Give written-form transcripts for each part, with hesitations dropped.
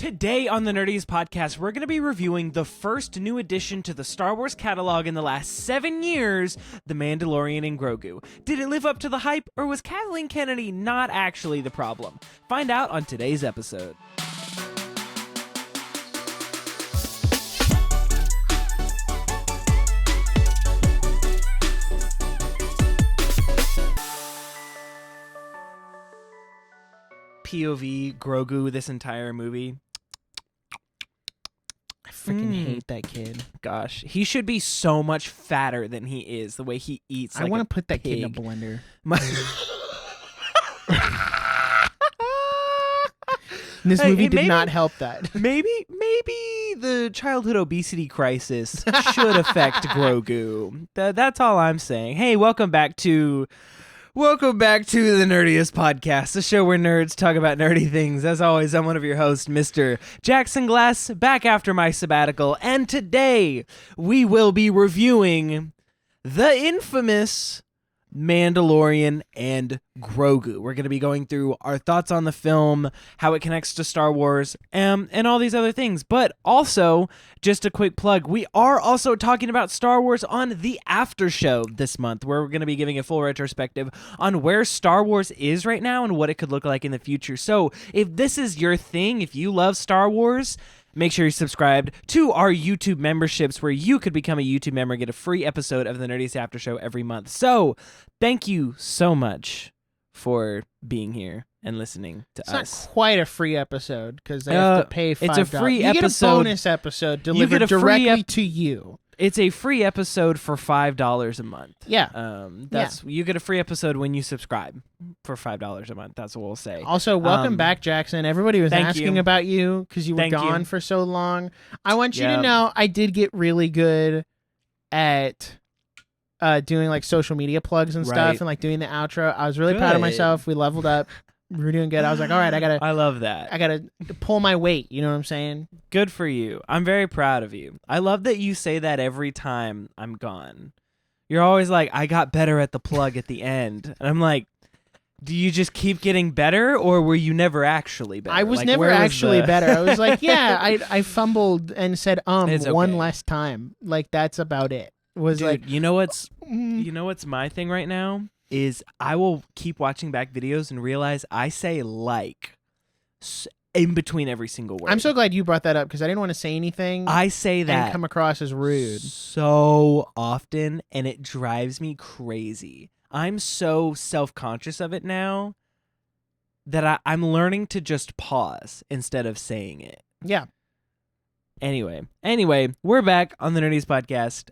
Today on the Nerdiest Podcast, we're going to be reviewing the first new addition to the Star Wars catalog in the last 7 years, The Mandalorian and Grogu. Did it live up to the hype, or was Kathleen Kennedy not actually the problem? Find out on today's episode. POV Grogu this entire movie. I freaking hate that kid. Gosh, he should be so much fatter than he is. The way he eats. I like want a to put that pig. kid in a blender. This movie did not help that. Maybe the childhood obesity crisis should affect Grogu. That's all I'm saying. Hey, welcome back to the Nerdiest Podcast, the show where nerds talk about nerdy things. As always, I'm one of your hosts, Mr. Jackson Glass, back after my sabbatical, and today we will be reviewing the infamous Mandalorian and Grogu. We're going to be going through our thoughts on the film, how it connects to Star Wars, and all these other things. But also, just a quick plug, we are also talking about Star Wars on the After Show this month, where we're going to be giving a full retrospective on where Star Wars is right now and what it could look like in the future. So if this is your thing, if you love Star Wars, make sure you're subscribed to our YouTube memberships, where you could become a YouTube member and get a free episode of the Nerdiest After Show every month. So thank you so much for being here and listening to us. It's not quite a free episode because they have to pay $5. It's a free you episode. Get a bonus episode delivered directly to you. It's a free episode for $5 a month. Yeah. You get a free episode when you subscribe for $5 a month. That's what we'll say. Also, welcome back, Jackson. Everybody was asking about you because you were Thank gone you. for so long. I want you to know I did get really good at doing like social media plugs and stuff, and like doing the outro. I was really proud of myself. We leveled up. We were doing good. I was like, all right, I love that. I gotta pull my weight. You know what I'm saying? Good for you. I'm very proud of you. I love that you say that every time I'm gone. You're always like, I got better at the plug at the end. And I'm like, do you just keep getting better, or were you never actually better? I was never actually better. I was like, yeah, I fumbled and said one less time. Like, that's about it. Dude, you know what's my thing right now? Is I will keep watching back videos and realize I say like in between every single word. I'm so glad you brought that up because I didn't want to say anything. I say that and come across as rude so often, and it drives me crazy. I'm so self-conscious of it now that I'm learning to just pause instead of saying it. Yeah. Anyway, we're back on the Nerdiest Podcast.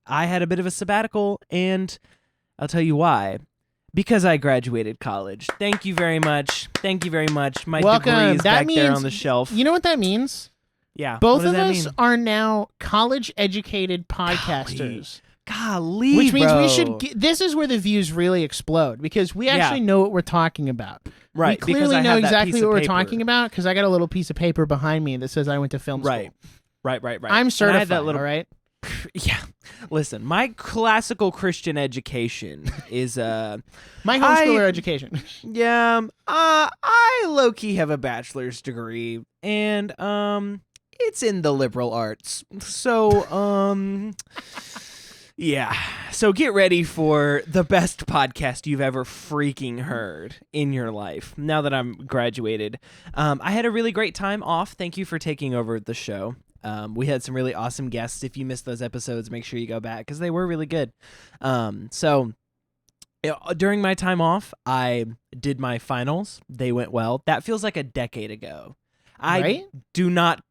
I had a bit of a sabbatical, and I'll tell you why. Because I graduated college. Thank you very much. My Welcome. degree is That back there on the shelf. You know what that means? Yeah. Both of us are now college-educated podcasters. Golly, which means bro. we should. This is where the views really explode because we actually know what we're talking about. Right. We clearly know exactly what we're talking about because I got a little piece of paper behind me that says I went to film school. Right. I'm certified. I had that little, all right. Yeah. Listen, my classical Christian education is my homeschooler education. Yeah. I low key have a bachelor's degree, and it's in the liberal arts. So yeah. So get ready for the best podcast you've ever freaking heard in your life. Now that I'm graduated, I had a really great time off. Thank you for taking over the show. We had some really awesome guests. If you missed those episodes, make sure you go back because they were really good. So during my time off, I did my finals. They went well. That feels like a decade ago. I do not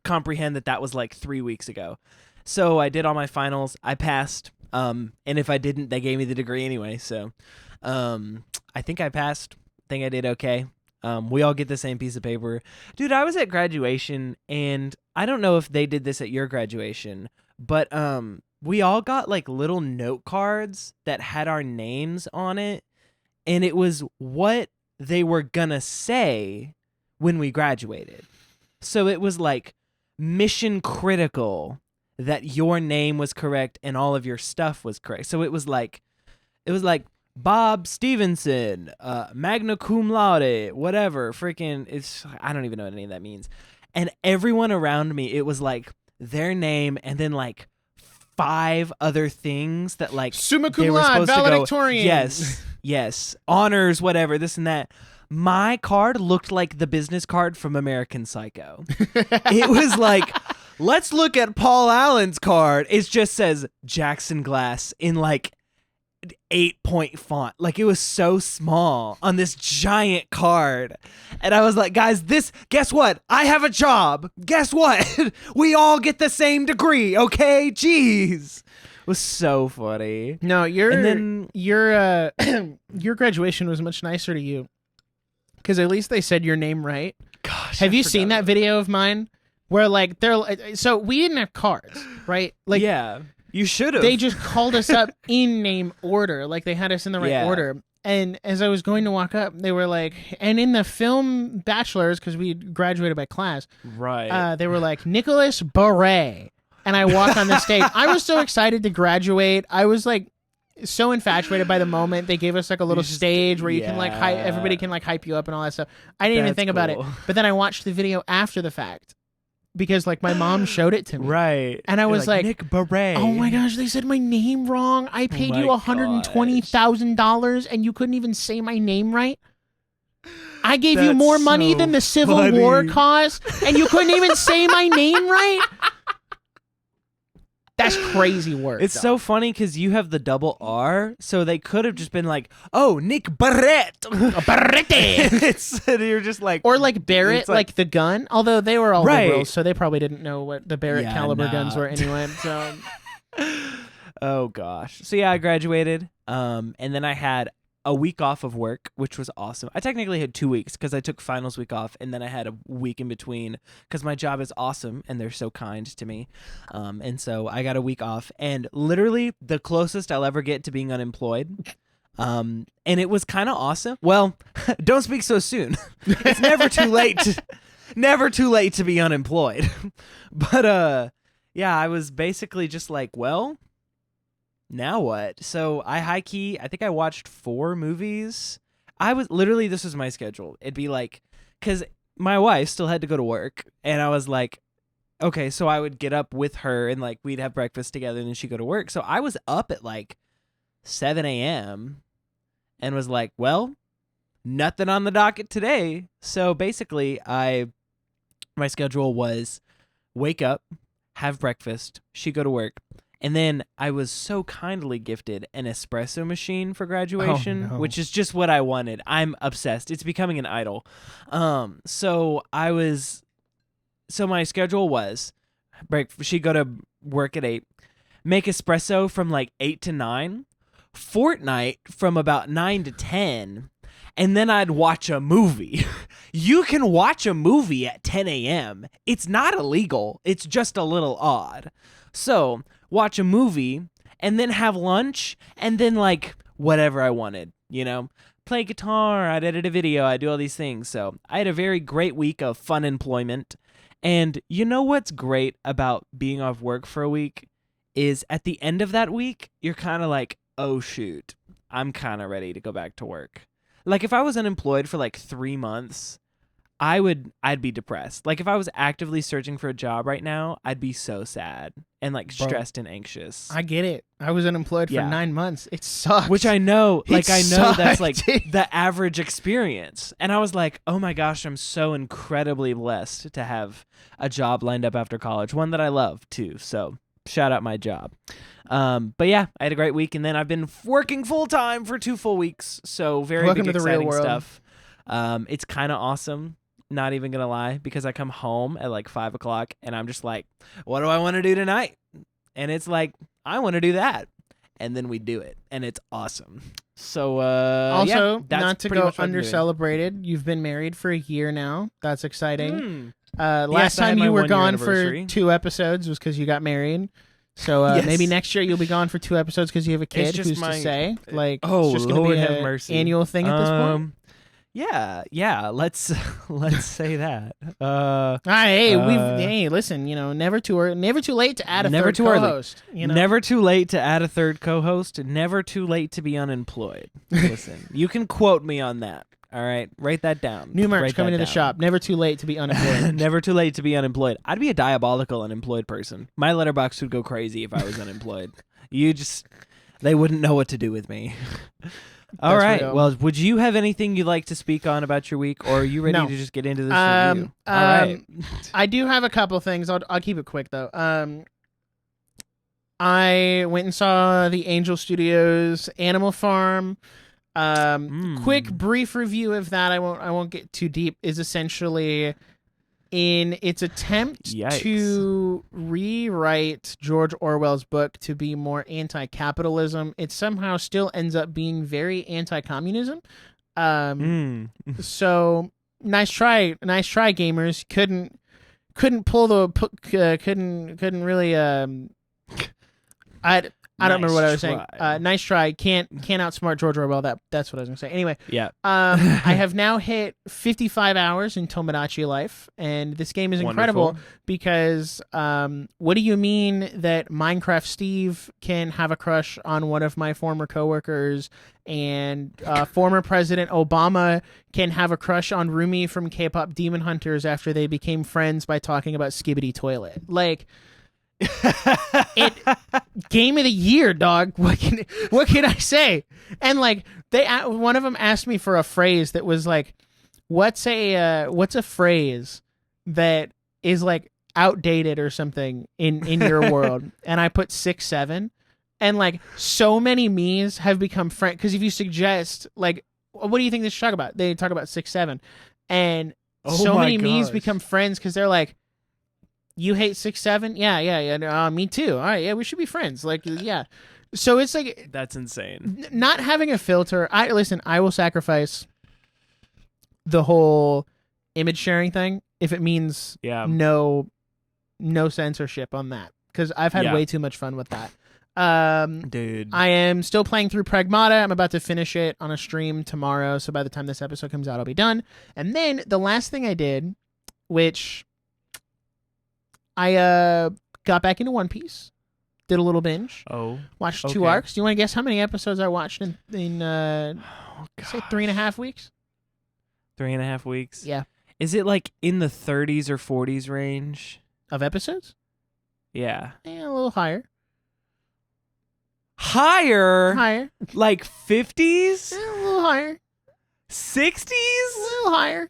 comprehend that was like 3 weeks ago. So I did all my finals. I passed. And if I didn't, they gave me the degree anyway. So I think I passed. I think I did okay. We all get the same piece of paper. Dude, I was at graduation, and I don't know if they did this at your graduation, but we all got like little note cards that had our names on it, and it was what they were gonna say when we graduated. So it was like mission critical that your name was correct and all of your stuff was correct. So it was like Bob Stevenson, magna cum laude, whatever. Freaking, I don't even know what any of that means. And everyone around me, it was like their name and then like 5 other things that like summa cum they were laude, supposed to go. valedictorian. Yes, honors, whatever, this and that. My card looked like the business card from American Psycho. It was like, let's look at Paul Allen's card. It just says Jackson Glass in like 8-point font. Like, it was so small on this giant card. And I was like, guys, guess what? I have a job. Guess what? We all get the same degree, okay? Jeez. It was so funny. No, your graduation was much nicer to you. Because at least they said your name right. Gosh, have you seen that video of mine where like so we didn't have cards, right? Like, yeah, you should have. They just called us up in name order, like they had us in the right order. And as I was going to walk up, they were like, and in the film bachelors, because we graduated by class, right? They were like Nicholas Beret, and I walk on the stage. I was so excited to graduate. I was like so infatuated by the moment. They gave us like a little stage where you can like everybody can like hype you up and all that stuff. I didn't even think about it, but then I watched the video after the fact because like my mom showed it to me, right? And I was like, Nick Beret. Oh my gosh, they said my name wrong. I paid you $120,000 and you couldn't even say my name right. I gave you more money than the Civil War cost, and you couldn't even say my name right. That's crazy work. It's so funny because you have the double R, so they could have just been like, "Oh, Nick Barrett." You're just like, or like Barrett, like the gun. Although they were all right. liberals, so they probably didn't know what the Barrett caliber guns were anyway. So, oh gosh. So yeah, I graduated, and then I had a week off of work, which was awesome. I technically had 2 weeks because I took finals week off, and then I had a week in between because my job is awesome and they're so kind to me. And so I got a week off, and literally the closest I'll ever get to being unemployed. And it was kind of awesome. Well, don't speak so soon. It's never too late. Never too late to be unemployed. But yeah, I was basically just like, well, now what? So I think I watched 4 movies. This was my schedule. It'd be like, because my wife still had to go to work, and I was like, okay, so I would get up with her, and like we'd have breakfast together, and then she'd go to work. So I was up at like 7 a.m. and was like, well, nothing on the docket today. So basically, my schedule was wake up, have breakfast, she'd go to work. And then I was so kindly gifted an espresso machine for graduation, which is just what I wanted. I'm obsessed. It's becoming an idol. So my schedule was she'd go to work at 8, make espresso from like 8 to 9, Fortnite from about 9 to 10, and then I'd watch a movie. You can watch a movie at 10 a.m. It's not illegal. It's just a little odd. So watch a movie, and then have lunch, and then, like, whatever I wanted, you know? Play guitar, I'd edit a video, I'd do all these things. So I had a very great week of fun employment. And you know what's great about being off work for a week is at the end of that week, you're kind of like, oh, shoot, I'm kind of ready to go back to work. Like, if I was unemployed for, like, 3 months, I'd be depressed. Like, if I was actively searching for a job right now, I'd be so sad and like stressed and anxious. I get it. I was unemployed for 9 months. It sucks. Which I know, like I know that's like the average experience. And I was like, oh my gosh, I'm so incredibly blessed to have a job lined up after college, one that I love too. So shout out my job. But yeah, I had a great week, and then I've been working full time for 2 full weeks. So very big, exciting stuff. It's kind of awesome. Not even gonna lie, because I come home at like 5 o'clock and I'm just like, what do I want to do tonight? And it's like, I want to do that. And then we do it, and it's awesome. So also, not to go under celebrated, you've been married for a year now. That's exciting. Last time you were gone for 2 episodes was because you got married. So maybe next year you'll be gone for 2 episodes because you have a kid. Who's to say? Like, oh, it's just gonna Lord be have an mercy. annual thing at this point. Yeah. Let's say that. Hey, listen, never too late to add a third co-host. Never too late to add a third co-host. Never too late to be unemployed. Listen, you can quote me on that. All right, write that down. New merch coming to the shop. Never too late to be unemployed. Never too late to be unemployed. I'd be a diabolical unemployed person. My letterbox would go crazy if I was unemployed. They wouldn't know what to do with me. All right. Real. Well, would you have anything you'd like to speak on about your week, or are you ready to just get into this review? All right. I do have a couple things. I'll keep it quick though. I went and saw the Angel Studios Animal Farm. Quick brief review of that. I won't get too deep. Is essentially in its attempt to rewrite George Orwell's book to be more anti-capitalism, it somehow still ends up being very anti-communism. So nice try, gamers. Couldn't pull the couldn't really I don't remember what I was saying. Nice try. Can't outsmart George Orwell. That's what I was gonna say. Anyway, I have now hit 55 hours in Tomodachi Life, and this game is incredible because what do you mean that Minecraft Steve can have a crush on one of my former coworkers, and former President Obama can have a crush on Rumi from K-pop Demon Hunters after they became friends by talking about Skibbity Toilet? Like. Game of the year, dog. What can I say? And like one of them asked me for a phrase that was like, what's a phrase that is like outdated or something in your world? And I put 6'7", and like so many memes have become friends because if you suggest like, what do you think they should talk about? They talk about 6'7", and so many memes become friends because they're like. You hate 6'7"? Yeah. Me too. All right, yeah, we should be friends. Like, yeah. So it's like that's insane. Not having a filter. I will sacrifice the whole image sharing thing if it means no censorship on that because I've had way too much fun with that. Dude, I am still playing through Pragmata. I'm about to finish it on a stream tomorrow. So by the time this episode comes out, I'll be done. And then the last thing I did, which. I got back into One Piece, did a little binge. Watched 2 arcs. Do you want to guess how many episodes I watched in say 3.5 weeks? 3.5 weeks? Yeah. Is it like in the 30s or 40s range? Of episodes? Yeah. Yeah, a little higher. Higher? Like 50s? Yeah, a little higher. 60s? A little higher.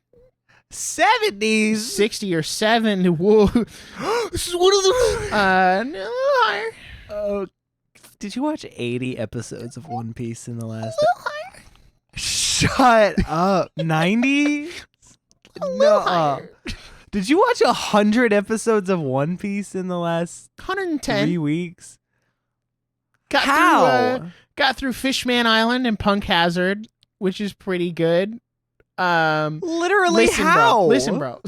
70s, 60 or 7. Whoa, this is one of the no, a little higher. Did you watch 80 episodes of One Piece in the last? A little higher. Shut up. 90? A little higher. Did you watch 100 episodes of One Piece in the last 110 3 weeks? Got through Fishman Island and Punk Hazard, which is pretty good. Literally listen, how? Listen, bro.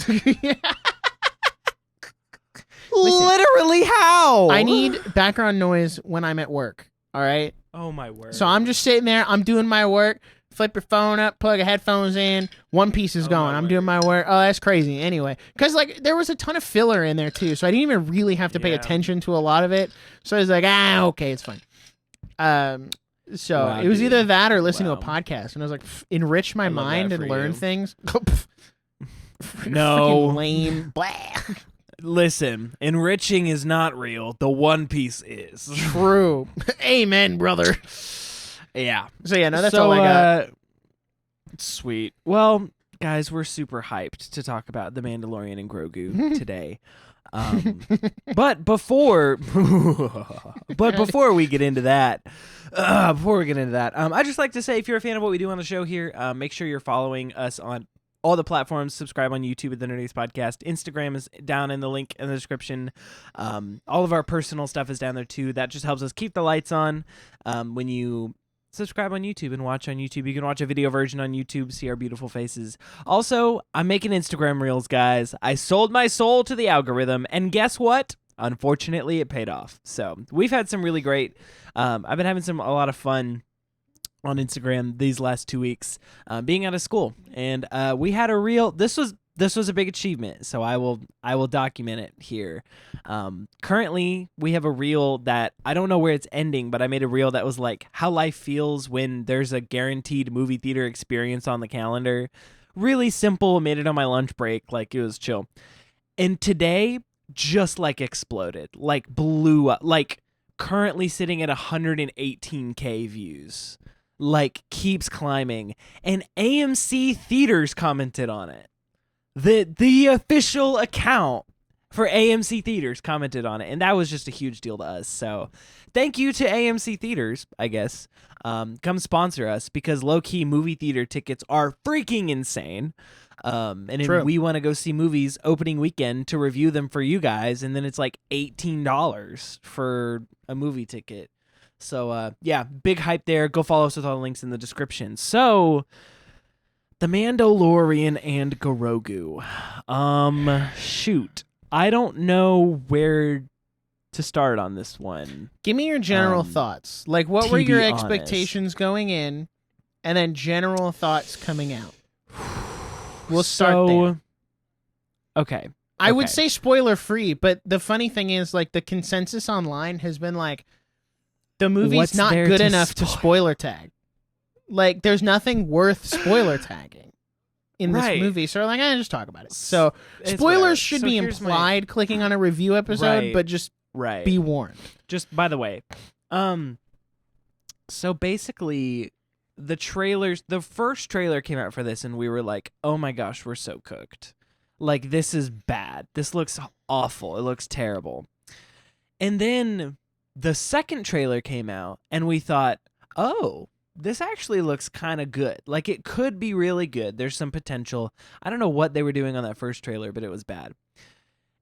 Literally how? I need background noise when I'm at work. All right. Oh my word. So I'm just sitting there. I'm doing my work. Flip your phone up. Plug your headphones in. One Piece is going. I'm doing my work. Oh, that's crazy. Anyway, because like there was a ton of filler in there too, so I didn't even really have to pay attention to a lot of it. So I was like, okay, it's fine. So it was either that or listening to a podcast, and I was like, enrich my mind and learn things. No, lame. Blah. Listen, enriching is not real. The One Piece is. True. Amen, brother. Yeah. So yeah, no, that's all I got. Sweet. Well, guys, we're super hyped to talk about the Mandalorian and Grogu today. But before we get into that, I'd just like to say, if you're a fan of what we do on the show here, make sure you're following us on all the platforms. Subscribe on YouTube at the Nerdiest Podcast. Instagram is down in the link in the description. All of our personal stuff is down there too. That just helps us keep the lights on. When you subscribe on YouTube and watch on YouTube, you can watch a video version on YouTube, see our beautiful faces. Also, I'm making Instagram Reels, guys. I sold my soul to the algorithm, and guess what? Unfortunately, it paid off. So we've had some really great. I've been having a lot of fun on Instagram these last 2 weeks, being out of school, and we had a real. This was a big achievement, so I will document it here. Currently, we have a reel that I don't know where it's ending, but I made a reel that was like how life feels when there's a guaranteed movie theater experience on the calendar. Really simple. Made it on my lunch break. Like, it was chill. And today, just like exploded, like blew up, like currently sitting at 118K views, like keeps climbing. And AMC Theaters commented on it. The official account for AMC Theaters commented on it, and that was just a huge deal to us. So thank you to AMC Theaters, I guess. Come sponsor us, because low-key movie theater tickets are freaking insane. And if we want to go see movies opening weekend to review them for you guys, and then it's like $18 for a movie ticket. So yeah, big hype there. Go follow us with all the links in the description. So The Mandalorian and Grogu. Shoot. I don't know where to start on this one. Give me your general thoughts. Like, what were your expectations going in, and then general thoughts coming out? We'll start there. Okay. I would say spoiler free, but the funny thing is, like, the consensus online has been like, the movie's not good enough to spoiler tag. Like, there's nothing worth spoiler tagging in this movie. So, like, just talk about it. So, spoilers should be implied clicking on a review episode, but just be warned. Just, by the way, so basically, the first trailer came out for this, and we were like, oh my gosh, we're so cooked. Like, this is bad. This looks awful. It looks terrible. And then the second trailer came out, and we thought, oh, this actually looks kind of good. Like, it could be really good. There's some potential. I don't know what they were doing on that first trailer, but it was bad.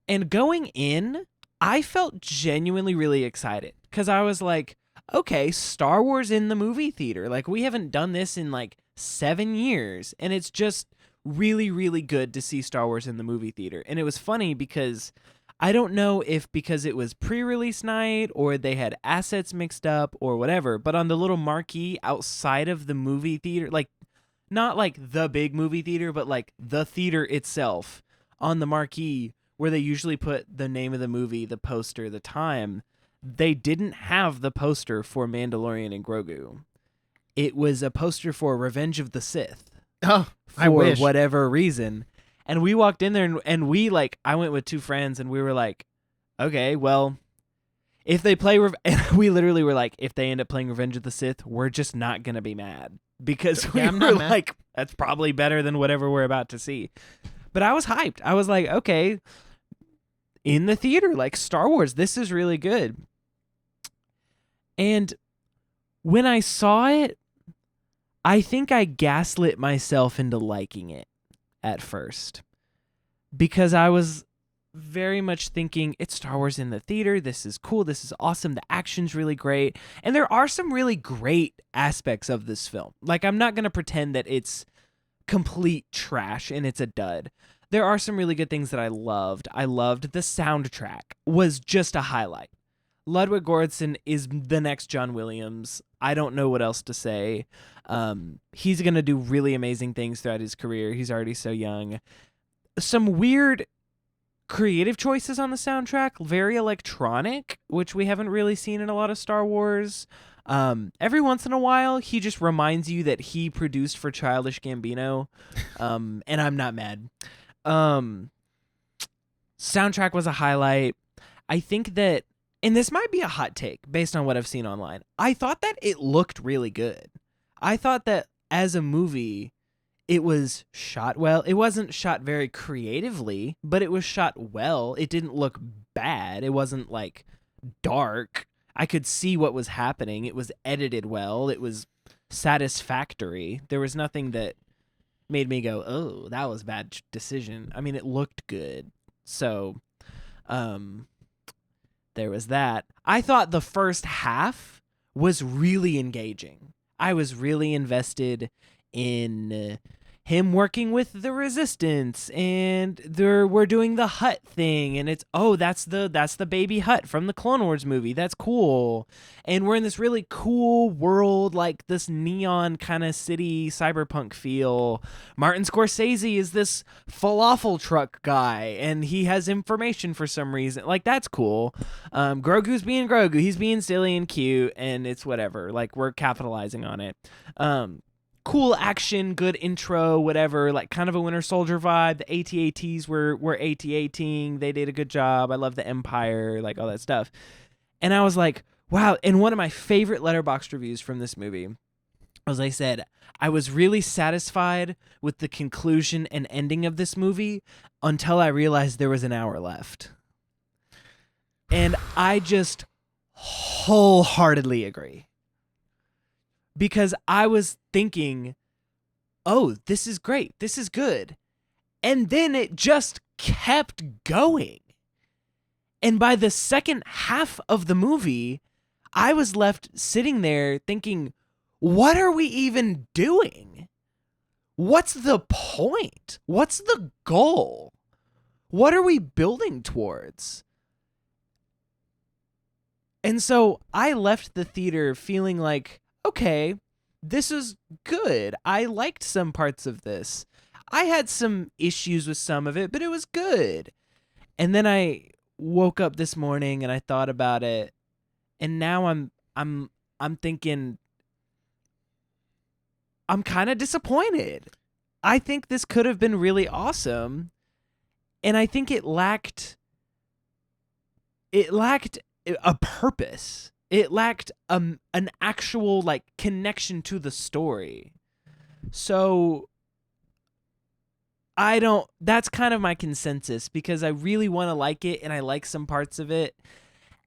And going in, I felt genuinely really excited, because I was like, okay, Star Wars in the movie theater. Like, we haven't done this in like 7 years, and it's just really, really good to see Star Wars in the movie theater. And it was funny because I don't know if because it was pre-release night or they had assets mixed up or whatever, but on the little marquee outside of the movie theater, like not like the big movie theater, but like the theater itself, on the marquee where they usually put the name of the movie, the poster, the time, they didn't have the poster for Mandalorian and Grogu. It was a poster for Revenge of the Sith. Oh, I wish. For whatever reason. And we walked in there, and we, like, I went with 2 friends, and we were like, okay, well, if they play, and we literally were like, if they end up playing Revenge of the Sith, we're just not going to be mad. Because we were like, that's probably better than whatever we're about to see. But I was hyped. I was like, okay, in the theater, like, Star Wars, this is really good. And when I saw it, I think I gaslit myself into liking it at first, because I was very much thinking, it's Star Wars in the theater. This is cool. This is awesome. The action's really great. And there are some really great aspects of this film. Like, I'm not going to pretend that it's complete trash and it's a dud. There are some really good things that I loved. I loved the soundtrack, was just a highlight. Ludwig Göransson is the next John Williams. I don't know what else to say. He's going to do really amazing things throughout his career. He's already so young. Some weird creative choices on the soundtrack, very electronic, which we haven't really seen in a lot of Star Wars. Every once in a while, he just reminds you that he produced for Childish Gambino, and I'm not mad. Soundtrack was a highlight. I think that, and this might be a hot take based on what I've seen online, I thought that it looked really good. I thought that as a movie, it was shot well. It wasn't shot very creatively, but it was shot well. It didn't look bad. It wasn't like dark. I could see what was happening. It was edited well. It was satisfactory. There was nothing that made me go, oh, that was a bad decision. I mean, it looked good. So, there was that. I thought the first half was really engaging. I was really invested in him working with the Resistance, and we're doing the Hutt thing, and it's that's the baby Hutt from the Clone Wars movie. That's cool. And we're in this really cool world, like this neon kind of city cyberpunk feel. Martin Scorsese is this falafel truck guy, and he has information for some reason. Like, that's cool. Grogu's being Grogu. He's being silly and cute, and it's whatever. Like, we're capitalizing on it. Cool action, good intro, whatever, like kind of a Winter Soldier vibe. The AT-ATs were AT-ATing. They did a good job. I love the Empire, like all that stuff. And I was like, wow. And one of my favorite Letterboxd reviews from this movie, as I said, I was really satisfied with the conclusion and ending of this movie until I realized there was an hour left. And I just wholeheartedly agree. Because I was thinking, oh, this is great. This is good. And then it just kept going. And by the second half of the movie, I was left sitting there thinking, what are we even doing? What's the point? What's the goal? What are we building towards? And so I left the theater feeling like, okay, this is good. I liked some parts of this. I had some issues with some of it, but it was good. And then I woke up this morning and I thought about it, and now I'm thinking I'm kind of disappointed. I think this could have been really awesome, and I think it lacked a purpose. It lacked an actual like connection to the story. So that's kind of my consensus, because I really want to like it and I like some parts of it,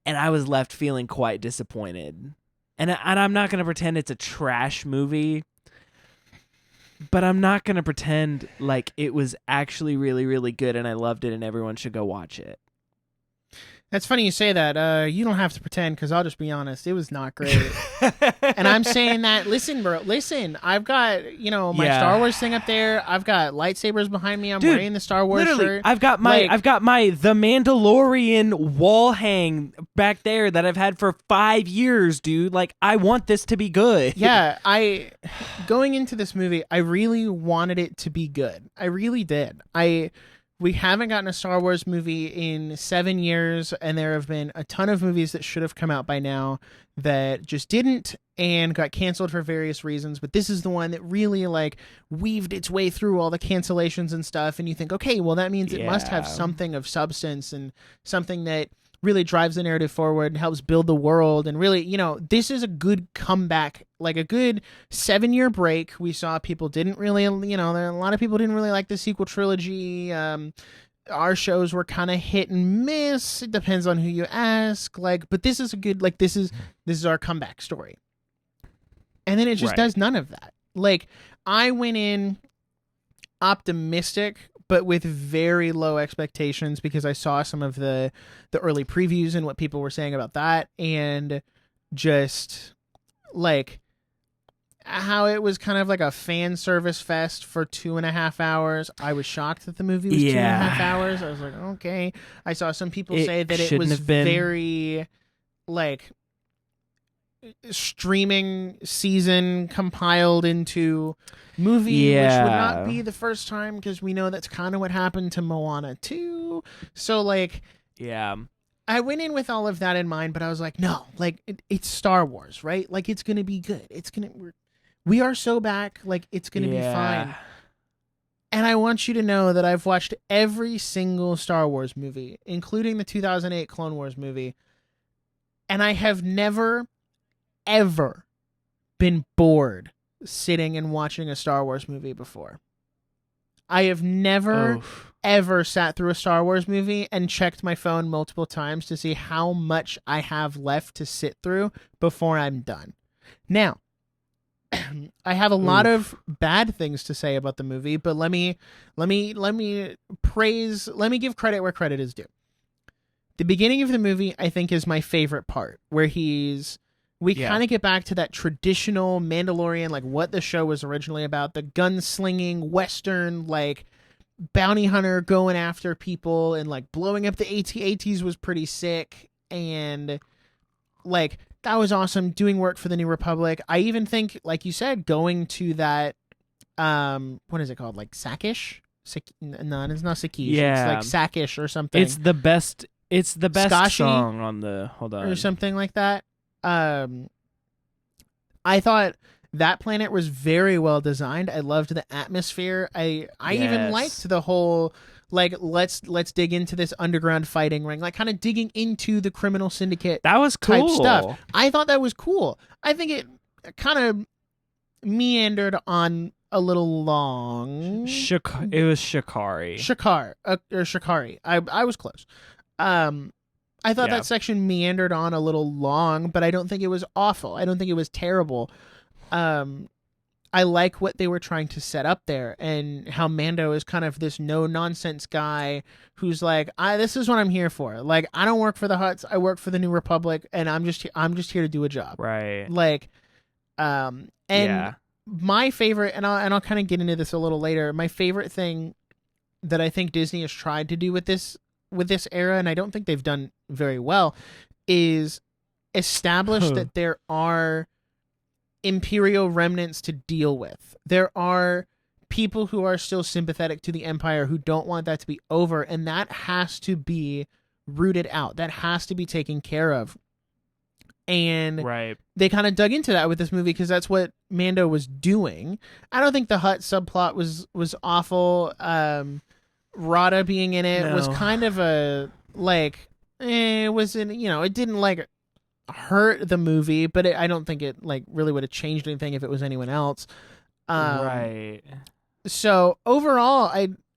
and I was left feeling quite disappointed. And I'm not going to pretend it's a trash movie, but I'm not going to pretend like it was actually really, really good and I loved it and everyone should go watch it. That's funny you say that. You don't have to pretend, because I'll just be honest. It was not great. And I'm saying that, listen, bro. Listen, I've got, my Star Wars thing up there. I've got lightsabers behind me. I'm wearing the Star Wars shirt. I've got my The Mandalorian wall hang back there that I've had for 5 years, dude. Like, I want this to be good. Yeah, going into this movie, I really wanted it to be good. I really did. We haven't gotten a Star Wars movie in 7 years, and there have been a ton of movies that should have come out by now that just didn't and got canceled for various reasons. But this is the one that really like weaved its way through all the cancellations and stuff. And you think, okay, well, that means it must have something of substance and something that really drives the narrative forward and helps build the world. And really, this is a good comeback, like a good 7-year break. We saw people didn't really, a lot of people didn't really like the sequel trilogy. Our shows were kind of hit and miss. It depends on who you ask. But this is a good, this is our comeback story. And then it just does none of that. I went in optimistic, but with very low expectations, because I saw some of the early previews and what people were saying about that, and just how it was kind of like a fan service fest for 2.5 hours. I was shocked that the movie was 2.5 hours. I was like, okay. I saw some people say that it was very streaming season compiled into movie, which would not be the first time, because we know that's kind of what happened to Moana 2. So I went in with all of that in mind, but I was like, no, it's Star Wars, right? It's gonna be good. We are so back, it's gonna be fine. And I want you to know that I've watched every single Star Wars movie, including the 2008 Clone Wars movie, and I have never ever been bored sitting and watching a Star Wars movie before. I have never ever sat through a Star Wars movie and checked my phone multiple times to see how much I have left to sit through before I'm done. Now, I have a lot of bad things to say about the movie, but let me give credit where credit is due. The beginning of the movie, I think, is my favorite part, where he's we kind of get back to that traditional Mandalorian, like what the show was originally about, the gunslinging Western, like bounty hunter going after people and like blowing up the AT-ATs was pretty sick. And like, that was awesome, doing work for the New Republic. I even think, like you said, going to that, what is it called? Like Sakish? No, it's not Sakish. Yeah. It's like Sakish or something. It's the best Skashi? song on the, hold on. Or something like that. I thought that planet was very well designed. I loved the atmosphere. I even liked the whole, like, let's dig into this underground fighting ring, like kind of digging into the criminal syndicate. That was cool. Type stuff. I thought that was cool. I think it kind of meandered on a little long. It was Shikari. Shikari. I was close. I thought that section meandered on a little long, but I don't think it was awful. I don't think it was terrible. I like what they were trying to set up there, and how Mando is kind of this no-nonsense guy who's like, this is what I'm here for. Like, I don't work for the Hutts. I work for the New Republic, and I'm just here to do a job. Right. Like, my favorite, and I'll kind of get into this a little later. My favorite thing that I think Disney has tried to do with this era, and I don't think they've done very well, is establish that there are Imperial remnants to deal with. There are people who are still sympathetic to the Empire who don't want that to be over, and that has to be rooted out. That has to be taken care of. And they kind of dug into that with this movie because that's what Mando was doing. I don't think the Hutt subplot was awful. Rada being in it was kind of a, like, it wasn't, it didn't like hurt the movie, but I don't think it like really would have changed anything if it was anyone else. Right. So overall,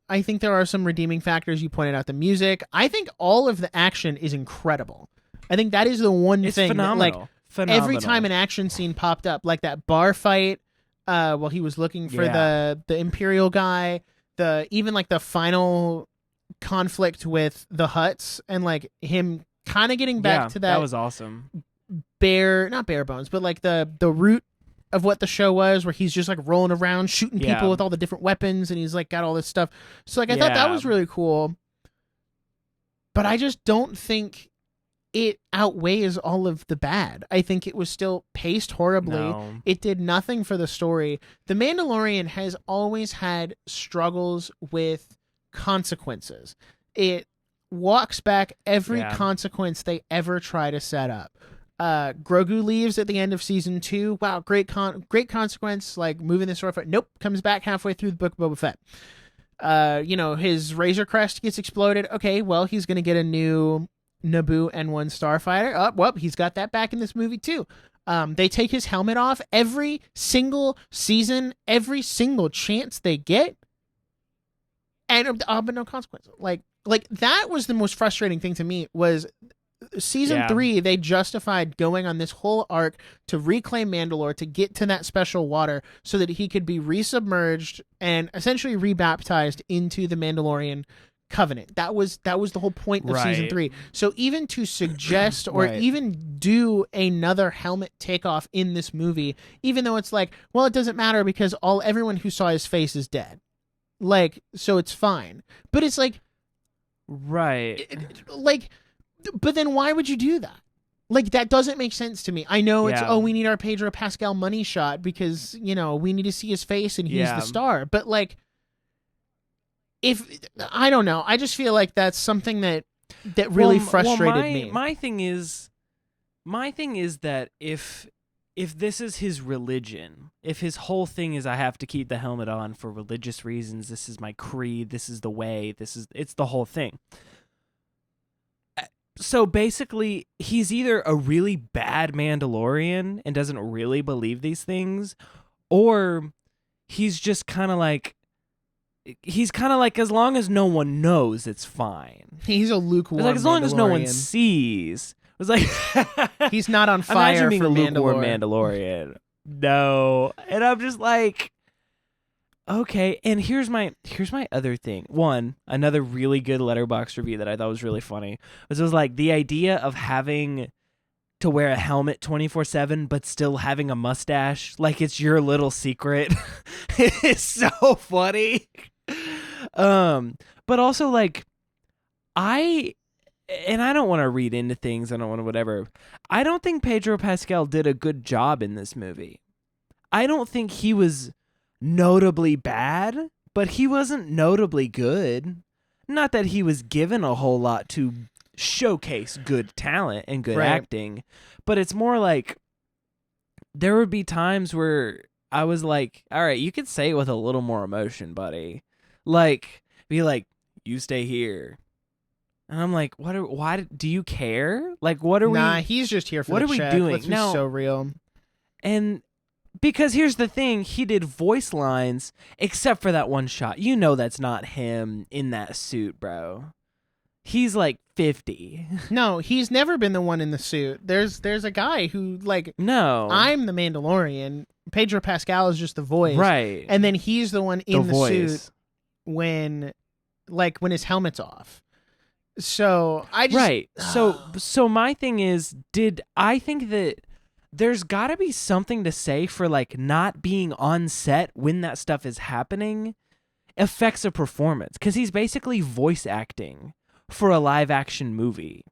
I think there are some redeeming factors. You pointed out the music. I think all of the action is incredible. I think that is the one thing phenomenal. That, like, every time an action scene popped up, like that bar fight, while he was looking for the Imperial guy, even like the final conflict with the Hutts, and like him kind of getting back to that was awesome. Not bare bones, but like the root of what the show was, where he's just like rolling around shooting people with all the different weapons, and he's like got all this stuff. So like I thought that was really cool, but I just don't think it outweighs all of the bad. I think it was still paced horribly. No. It did nothing for the story. The Mandalorian has always had struggles with consequences. It walks back every consequence they ever try to set up. Grogu leaves at the end of season 2. Wow, great consequence, like moving the sword foot. Nope, comes back halfway through the Book of Boba Fett. His Razor Crest gets exploded. Okay, well, he's going to get a new Naboo N1 starfighter. Well, he's got that back in this movie too. They take his helmet off every single season, every single chance they get, and but no consequence. Like that was the most frustrating thing to me. Was season 3, they justified going on this whole arc to reclaim Mandalore, to get to that special water so that he could be resubmerged and essentially rebaptized into the Mandalorian Covenant. That was the whole point of season 3. So even to suggest or even do another helmet takeoff in this movie, even though it's like, well, it doesn't matter because everyone who saw his face is dead. Like, so it's fine. But it's like, but then why would you do that? Like, that doesn't make sense to me. I know it's, we need our Pedro Pascal money shot because, we need to see his face and he's the star. But like, I don't know. I just feel like that's something that really frustrated me. My thing is that if this is his religion, if his whole thing is I have to keep the helmet on for religious reasons, this is my creed, this is the way, it's the whole thing. So basically, he's either a really bad Mandalorian and doesn't really believe these things, or he's just kind of like, as long as no one knows, it's fine. He's a lukewarm like, as long as no one sees. It was like he's not on fire. Imagine being for a lukewarm Mandalorian. No, and I'm just like, okay. And here's my other thing. Another really good Letterboxd review that I thought was really funny was like the idea of having to wear a helmet 24/7 but still having a mustache like it's your little secret. It's so funny. But also like I don't want to read into things, I don't want to whatever. I don't think Pedro Pascal did a good job in this movie. I don't think he was notably bad, but he wasn't notably good. Not that he was given a whole lot to showcase good talent and good acting, but it's more like there would be times where I was like, all right, you could say it with a little more emotion, buddy. Like, be like, you stay here. And I'm like, why do you care? Like, what are we? Nah, he's just here for what the are check. we doing? Let's be No. so real. And because here's the thing, he did voice lines, except for that one shot. You know that's not him in that suit, bro. He's like 50. No, he's never been the one in the suit. There's a guy who like, no, I'm the Mandalorian. Pedro Pascal is just the voice, right? And then he's the one in the voice. suit when his helmet's off. So I just right. So my thing is, I think that there's got to be something to say for like not being on set when that stuff is happening affects a performance, because he's basically voice acting for a live action movie.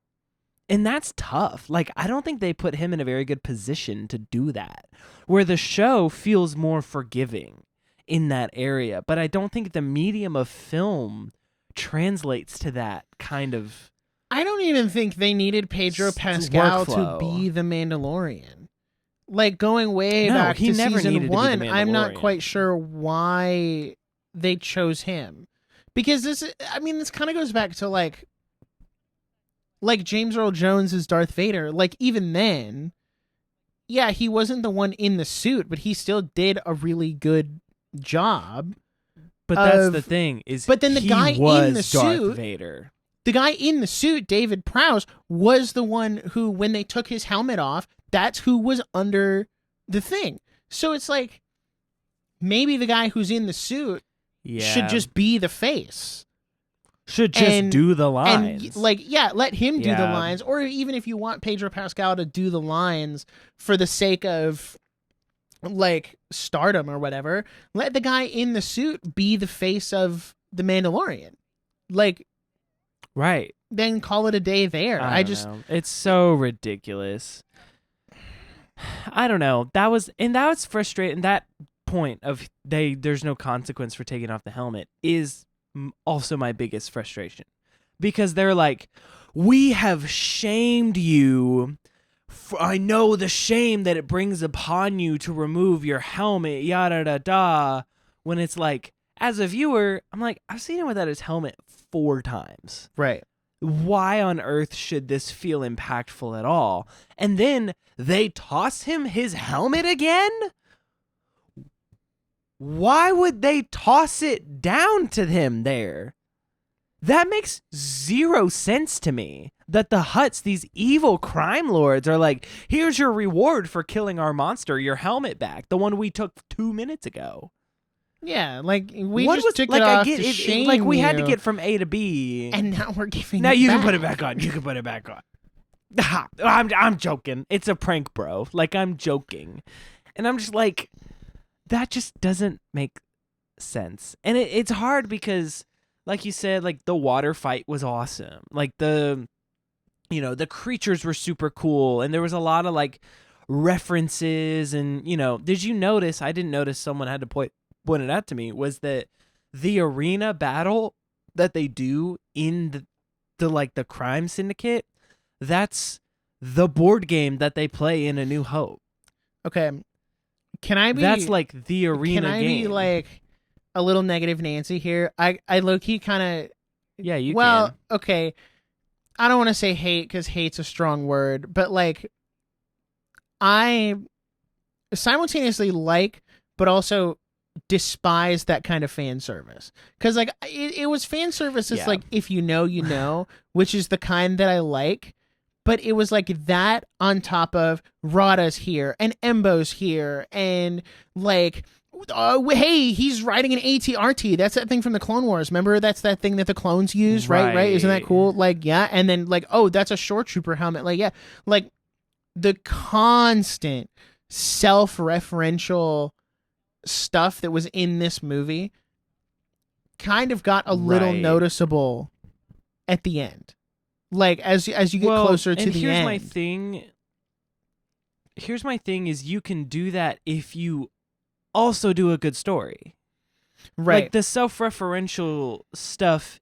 And that's tough. Like, I don't think they put him in a very good position to do that, where the show feels more forgiving in that area. But I don't think the medium of film translates to that kind of. I don't even think they needed Pedro Pascal workflow. to be the Mandalorian. Like, going way No, back he to never season needed to be the 1, I'm not Mandalorian. quite sure why they chose him. Because this kind of goes back to like James Earl Jones as Darth Vader. Like, even then, yeah, he wasn't the one in the suit, but he still did a really good job. But that's the thing is. But then the guy in the Darth suit, Vader. The guy in the suit, David Prowse, was the one who, when they took his helmet off, that's who was under the thing. So it's like, maybe the guy who's in the suit should just be the face. Should just do the lines. And, let him do the lines. Or even if you want Pedro Pascal to do the lines for the sake of, like, stardom or whatever, let the guy in the suit be the face of the Mandalorian. Like, right. Then call it a day there. I don't know. It's so ridiculous. I don't know. That was frustrating. That point of there's no consequence for taking off the helmet is also my biggest frustration, because they're like, we have shamed you. I know the shame that it brings upon you to remove your helmet, yada da da. When it's like, as a viewer, I'm like, I've seen him without his helmet 4 times. Right. Why on earth should this feel impactful at all? And then they toss him his helmet again? Why would they toss it down to him there? That makes 0 sense to me. That the Hutts, these evil crime lords, are like, here's your reward for killing our monster, your helmet back, the one we took 2 minutes ago. Yeah, like, we just took it off to shame like, we had to you, get from A to B. and now we're giving Now it you back. can put it back on. You can put it back on. I'm joking. It's a prank, bro. Like, I'm joking. And I'm just like, that just doesn't make sense. And it's hard because, like you said, like, the water fight was awesome. Like, the creatures were super cool. And there was a lot of, like, references. And, did you notice? I didn't notice, someone had to point it out to me, was that the arena battle that they do in the crime syndicate, that's the board game that they play in A New Hope. Okay. Can I be... That's like the arena game. Can I be like a little negative Nancy here? I low-key kind of... Yeah, you can. Well, okay. I don't want to say hate, because hate's a strong word, but like, I simultaneously like, but also despise that kind of fan service. Because like, it was fan service. It's like, if you know, you know, which is the kind that I like. But it was like that on top of Rada's here and Embo's here and like, hey, he's riding an AT-RT. That's that thing from the Clone Wars. Remember, that's that thing that the clones use, right? Isn't that cool? Like, yeah. And then like, oh, that's a shore trooper helmet. Like, yeah. Like, the constant self-referential stuff that was in this movie kind of got a little noticeable at the end. Like as you get closer to the end. Here's my thing is you can do that if you also do a good story. Right. Like the self-referential stuff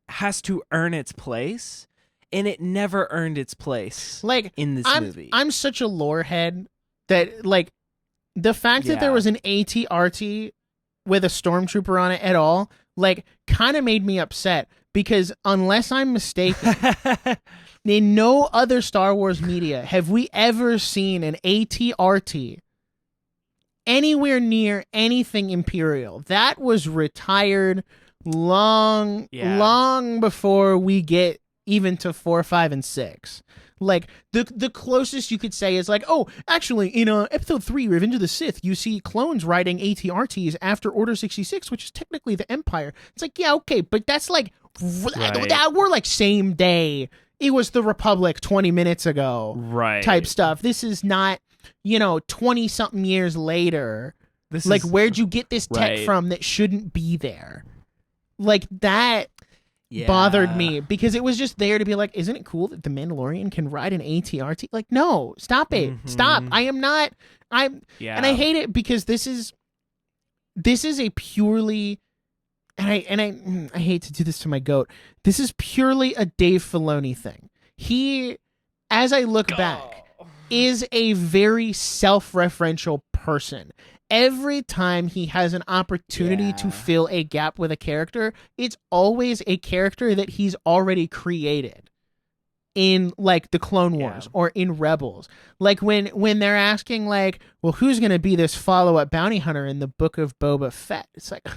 has to earn its place, and it never earned its place in this movie. I'm such a lore head that like the fact that there was an AT-RT with a stormtrooper on it at all, like kind of made me upset because unless I'm mistaken, in no other Star Wars media have we ever seen an AT-RT anywhere near anything Imperial. That was retired long before we get even to 4, 5, and 6. Like the closest you could say is like, oh, actually, in Episode 3, Revenge of the Sith, you see clones riding AT-RTs after Order 66, which is technically the Empire. It's like, yeah, okay, but that's like we're like same day. It was the Republic 20 minutes ago, type stuff. This is not 20-something years later. Where'd you get this tech from that shouldn't be there? Like, that bothered me because it was just there to be like, isn't it cool that the Mandalorian can ride an AT-RT? Like, no, stop it. Stop. And I hate it because this is a purely, and I hate to do this to my goat. This is purely a Dave Filoni thing. He, as I look back, is a very self-referential person. Every time he has an opportunity to fill a gap with a character, it's always a character that he's already created in like the Clone Wars or in Rebels. Like when they're asking like, well, who's going to be this follow-up bounty hunter in the Book of Boba Fett? It's like,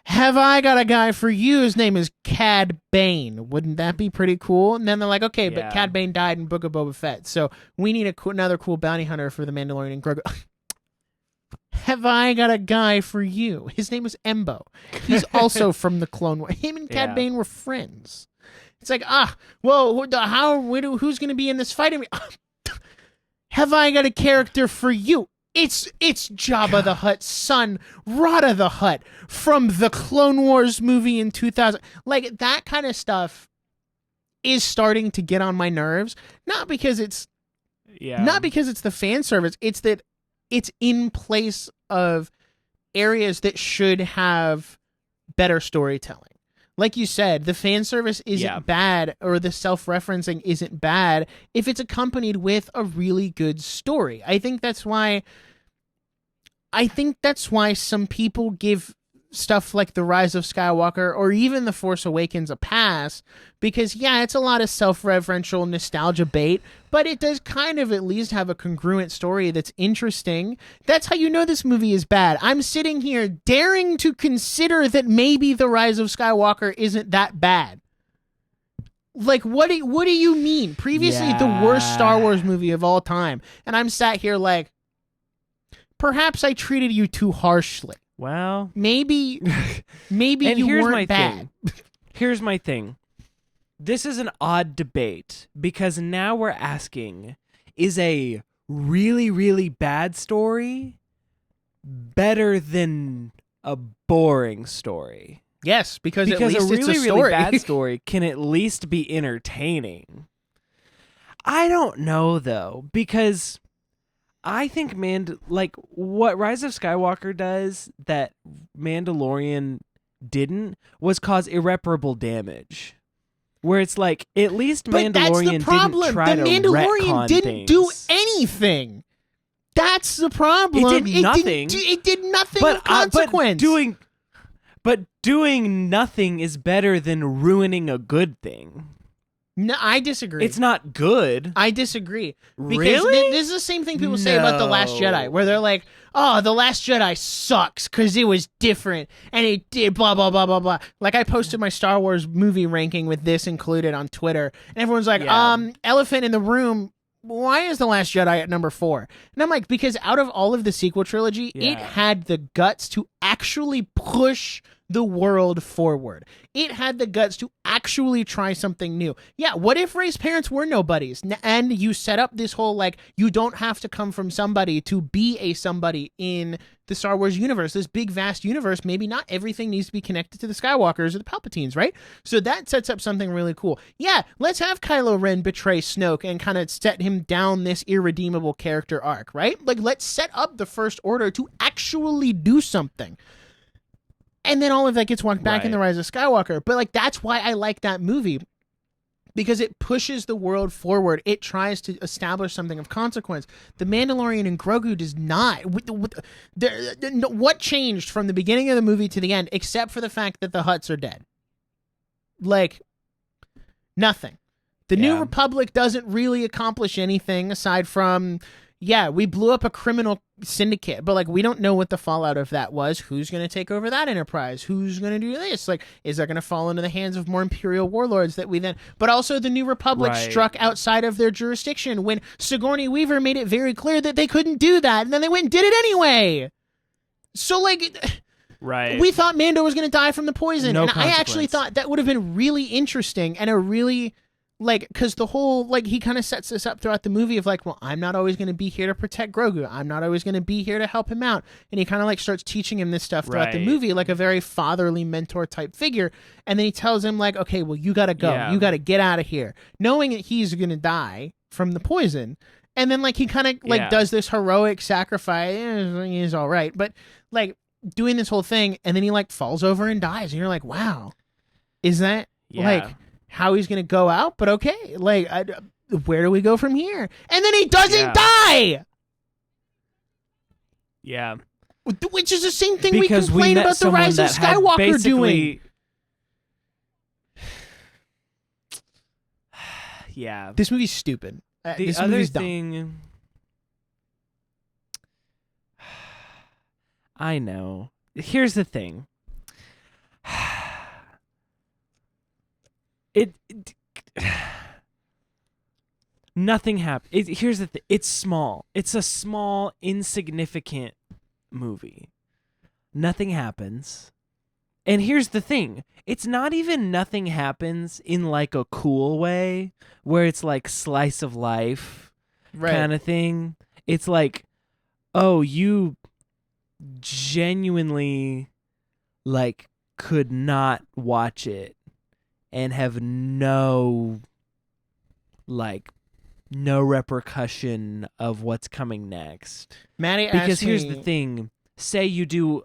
have I got a guy for you? His name is Cad Bane. Wouldn't that be pretty cool? And then they're like, okay, but Cad Bane died in Book of Boba Fett, so we need another cool bounty hunter for the Mandalorian Grogu. Have I got a guy for you? His name is Embo. He's also from the Clone Wars. Him and Cad Bane were friends. It's like, who's going to be in this fight? Have I got a character for you? It's Jabba the Hutt's son, Rada the Hutt, from the Clone Wars movie in 2000. Like, that kind of stuff is starting to get on my nerves. Not because it's the fan service. It's that it's in place of areas that should have better storytelling. Like you said, the fan service isn't bad, or the self-referencing isn't bad if it's accompanied with a really good story. I think that's why some people give stuff like The Rise of Skywalker or even The Force Awakens a pass, because it's a lot of self-referential nostalgia bait, but it does kind of at least have a congruent story that's interesting. That's how you know this movie is bad. I'm sitting here daring to consider that maybe The Rise of Skywalker isn't that bad. Like, what do you mean? Previously the worst Star Wars movie of all time, and I'm sat here like, perhaps I treated you too harshly. Well, maybe you weren't bad. Here's my thing. This is an odd debate because now we're asking, is a really, really bad story better than a boring story? Yes, because at least a really, it's a story. really bad story can at least be entertaining. I don't know, though, because I think what Rise of Skywalker does that Mandalorian didn't was cause irreparable damage. Where it's like, at least Mandalorian didn't try to retcon things. The Mandalorian didn't do anything. That's the problem. It did nothing. It did nothing of consequence. But doing nothing is better than ruining a good thing. No, I disagree. It's not good. I disagree. Because really? This is the same thing people say about The Last Jedi, where they're like, oh, The Last Jedi sucks because it was different and it did blah, blah, blah, blah, blah. Like, I posted my Star Wars movie ranking with this included on Twitter, and everyone's like, elephant in the room, why is The Last Jedi at number 4? And I'm like, because out of all of the sequel trilogy, it had the guts to actually push the world forward. It had the guts to actually try something new. Yeah, what if Rey's parents were nobodies? And you set up this whole, like, you don't have to come from somebody to be a somebody in the Star Wars universe, this big, vast universe. Maybe not everything needs to be connected to the Skywalkers or the Palpatines, right? So that sets up something really cool. Yeah, let's have Kylo Ren betray Snoke and kind of set him down this irredeemable character arc, right? Like, let's set up the First Order to actually do something. And then all of that gets walked back in The Rise of Skywalker. But, like, that's why I like that movie. Because it pushes the world forward. It tries to establish something of consequence. The Mandalorian and Grogu does not. What changed from the beginning of the movie to the end, except for the fact that the Hutts are dead? Like, nothing. The New Republic doesn't really accomplish anything aside from, yeah, we blew up a criminal syndicate, but, like, we don't know what the fallout of that was. Who's going to take over that enterprise? Who's going to do this? Like, is that going to fall into the hands of more Imperial warlords that we then... But also the New Republic struck outside of their jurisdiction when Sigourney Weaver made it very clear that they couldn't do that, and then they went and did it anyway. So, like... We thought Mando was going to die from the poison, and I actually thought that would have been really interesting and a really... Like, because the whole, like, he kind of sets this up throughout the movie of, like, well, I'm not always going to be here to protect Grogu. I'm not always going to be here to help him out. And he kind of, like, starts teaching him this stuff throughout the movie, like a very fatherly mentor type figure. And then he tells him, like, okay, well, you got to go. You got to get out of here. Knowing that he's going to die from the poison. And then, like, he kind of, like, does this heroic sacrifice. He's all right. But, like, doing this whole thing, and then he, like, falls over and dies. And you're like, wow, is that, like... how he's going to go out, but okay, like, where do we go from here? And then he doesn't die! Yeah. Which is the same thing we complain about the Rise of Skywalker doing. Yeah. This movie's stupid. The other thing... I know. Here's the thing. Nothing happened. Here's the thing. It's small. It's a small, insignificant movie. Nothing happens. And here's the thing. It's not even nothing happens in, like, a cool way where it's like slice of life kind of thing. It's like, oh, you genuinely, like, could not watch it and have no repercussion of what's coming next. Maddie asked me... Because here's the thing. Say you do...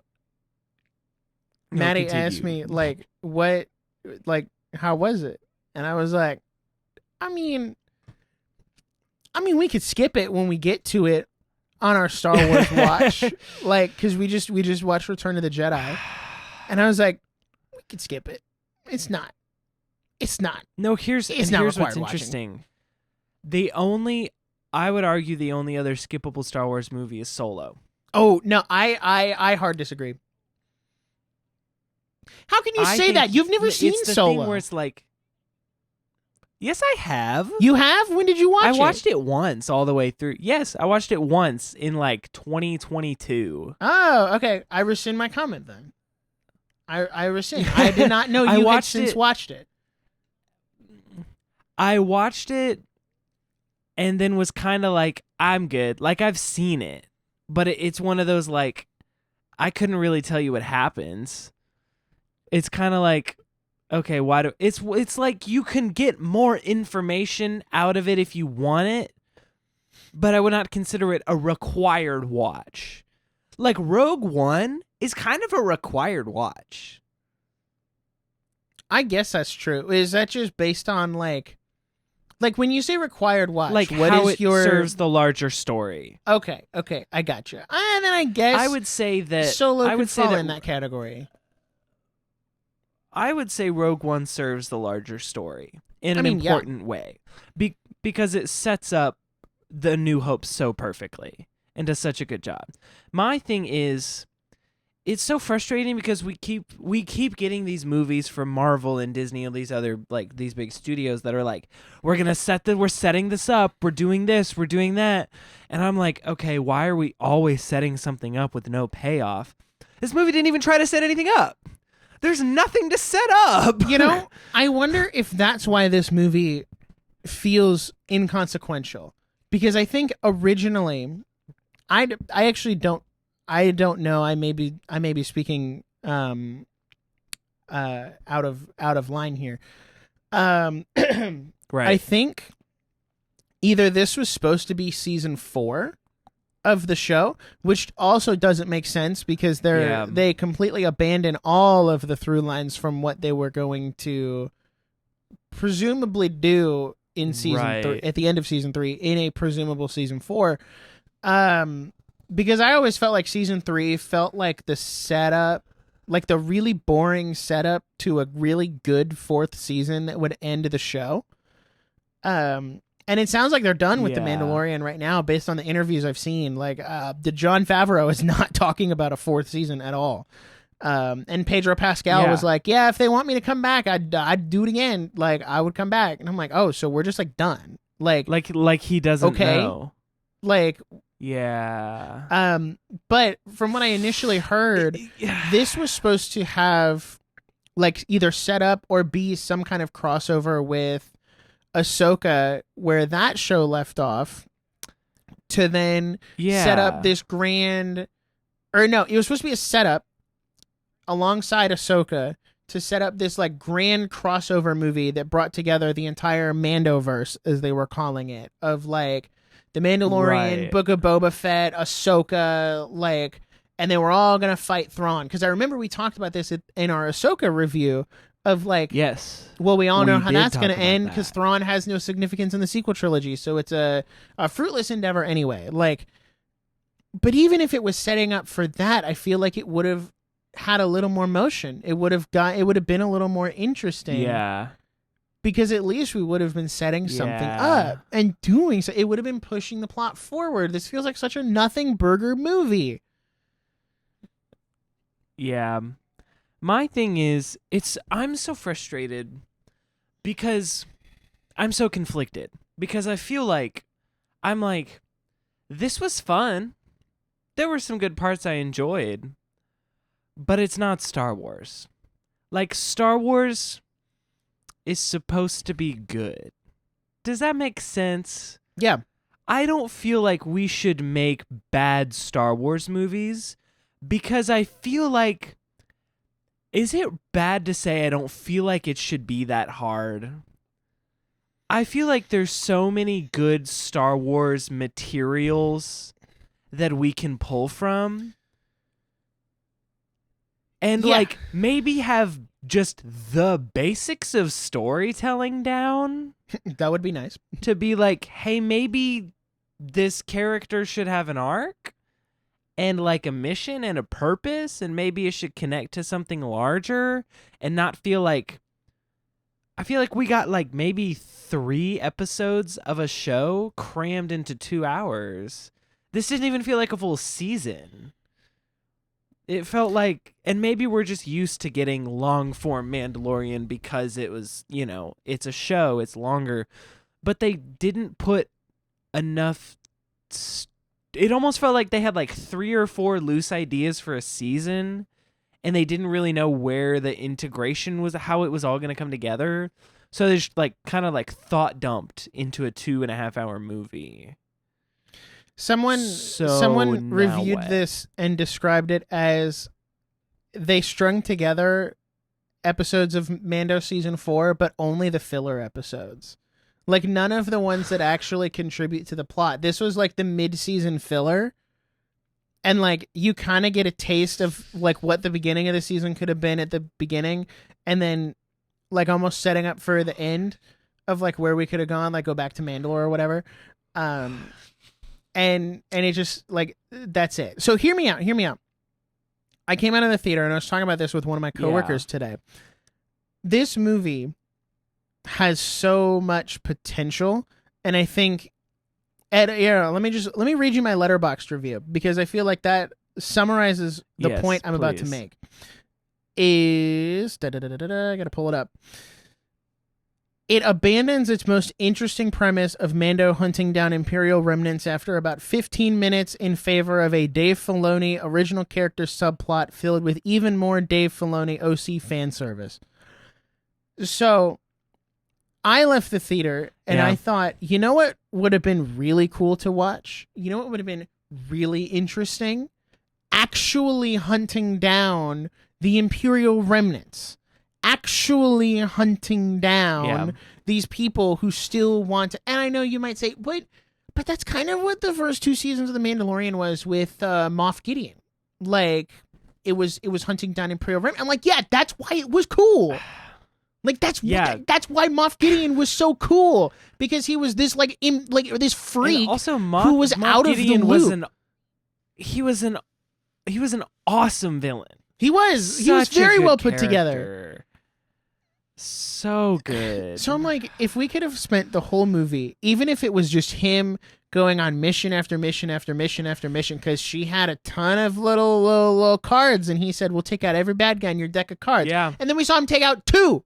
Maddie asked me, like, what... Like, how was it? And I was like, I mean, we could skip it when we get to it on our Star Wars watch. Like, because we just watched Return of the Jedi. And I was like, we could skip it. It's not. No, here's what's interesting. I would argue the only other skippable Star Wars movie is Solo. Oh, no, I hard disagree. How can you say that? You've never seen Solo. It's the thing where it's like, yes, I have. You have? When did you watch it? I watched it once all the way through. Yes, I watched it once in, like, 2022. Oh, okay. I rescind my comment then. I rescind. I did not know you had since watched it. I watched it and then was kind of like, I'm good. Like, I've seen it, but it's one of those, like, I couldn't really tell you what happens. It's kind of like, okay, it's like you can get more information out of it if you want it, but I would not consider it a required watch. Like, Rogue One is kind of a required watch. I guess that's true. Is that just based on, like when you say required watch, like what how is it serves the larger story? Okay, I gotcha. And then I guess I would say that Solo could fall in that category. I would say Rogue One serves the larger story in an important way, because it sets up the New Hope so perfectly and does such a good job. My thing is, it's so frustrating because we keep getting these movies from Marvel and Disney and these other, like, these big studios that are like, we're setting this up, we're doing this, we're doing that. And I'm like, okay, why are we always setting something up with no payoff? This movie didn't even try to set anything up. There's nothing to set up. You know, I wonder if that's why this movie feels inconsequential. Because I think originally, I actually don't know. I may be speaking out of line here. Right. I think either this was supposed to be season 4 of the show, which also doesn't make sense because they completely abandon all of the through lines from what they were going to presumably do in season 3 at the end of season 3 in a presumable season 4. Because I always felt like season 3 felt like the setup, like the really boring setup to a really good 4th season that would end the show. And it sounds like they're done with The Mandalorian right now based on the interviews I've seen. Like, the Jon Favreau is not talking about a 4th season at all. And Pedro Pascal was like, yeah, if they want me to come back, I'd do it again. Like, I would come back. And I'm like, oh, so we're just like done. Like he doesn't know. Like, yeah. But from what I initially heard, this was supposed to have like either set up or be some kind of crossover with Ahsoka, where that show left off, to then set up this grand, or no, it was supposed to be a setup alongside Ahsoka to set up this like grand crossover movie that brought together the entire Mandoverse, as they were calling it, of like the Mandalorian, Book of Boba Fett, Ahsoka, like, and they were all gonna fight Thrawn. Because I remember we talked about this in our Ahsoka review. Of like, well, we all know how that's going to end because Thrawn has no significance in the sequel trilogy, so it's a fruitless endeavor anyway. Like, but even if it was setting up for that, I feel like it would have had a little more motion. It would have been a little more interesting. Yeah, because at least we would have been setting something up and doing so. It would have been pushing the plot forward. This feels like such a nothing burger movie. Yeah. My thing is, I'm so frustrated because I'm so conflicted because I feel like I'm like, this was fun. There were some good parts I enjoyed, but it's not Star Wars. Like, Star Wars is supposed to be good. Does that make sense? Yeah. I don't feel like we should make bad Star Wars movies because I feel like, is it bad to say I don't feel like it should be that hard? I feel like there's so many good Star Wars materials that we can pull from. And like maybe have just the basics of storytelling down. That would be nice. To be like, hey, maybe this character should have an arc. And like a mission and a purpose, and maybe it should connect to something larger and not feel like, I feel like we got like maybe 3 episodes of a show crammed into 2 hours. This didn't even feel like a full season. It felt like, and maybe we're just used to getting long form Mandalorian because it was, you know, it's a show, it's longer, but they didn't put enough it almost felt like they had like 3 or 4 loose ideas for a season and they didn't really know where the integration was, how it was all going to come together. So they just like kind of like thought dumped into a 2.5 hour movie. Someone reviewed this and described it as they strung together episodes of Mando season 4, but only the filler episodes. Like, none of the ones that actually contribute to the plot. This was, like, the mid-season filler. And, like, you kind of get a taste of, like, what the beginning of the season could have been at the beginning. And then, like, almost setting up for the end of, like, where we could have gone. Like, go back to Mandalore or whatever. And it just, like, that's it. So, hear me out. I came out of the theater, and I was talking about this with one of my coworkers today. This movie has so much potential, and I think let me read you my Letterboxd review because I feel like that summarizes the point I'm about to make. I gotta pull it up. It abandons its most interesting premise of Mando hunting down Imperial remnants after about 15 minutes in favor of a Dave Filoni original character subplot filled with even more Dave Filoni OC fan service. So, I left the theater and I thought, you know what would have been really cool to watch? You know what would have been really interesting? Actually hunting down the Imperial remnants. Actually hunting down these people who still want to, and I know you might say, but that's kind of what the first 2 seasons of The Mandalorian was with Moff Gideon. Like, it was hunting down Imperial remnants. I'm like, yeah, that's why it was cool. Like, that's why Moff Gideon was so cool, because he was this this freak, and also who was Moff out Gideon of the loop. He was an awesome villain. He was very well put together. So good. So I'm like, if we could have spent the whole movie, even if it was just him going on mission after mission after mission after mission, because she had a ton of little cards, and he said, we'll take out every bad guy in your deck of cards. Yeah. And then we saw him take out two.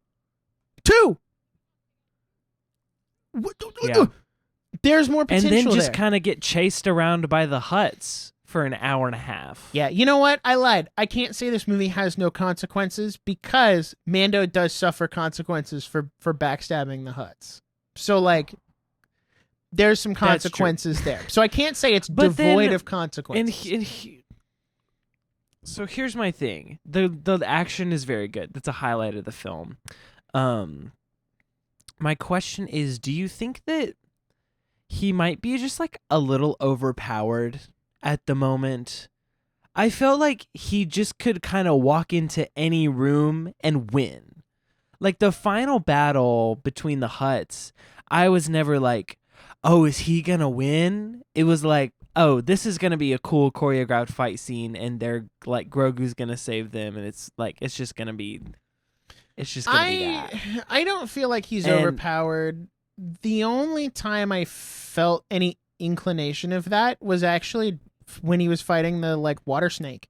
Yeah. There's more potential and then just there. kind of get chased around by the Hutts for an hour and a half. Yeah, you know what? I lied. I can't say this movie has no consequences, because Mando does suffer consequences for backstabbing the Hutts. So, like, there's some consequences there. So I can't say it's devoid of consequences. So here's my thing. The action is very good. That's a highlight of the film. My question is, do you think that he might be just like a little overpowered at the moment? I felt like he just could kind of walk into any room and win. Like the final battle between the Hutts, I was never like, oh, is he gonna win? It was like, oh, this is gonna be a cool choreographed fight scene, and they're like, Grogu's gonna save them, and it's just gonna be that. I don't feel like he's overpowered. The only time I felt any inclination of that was actually when he was fighting the like water snake,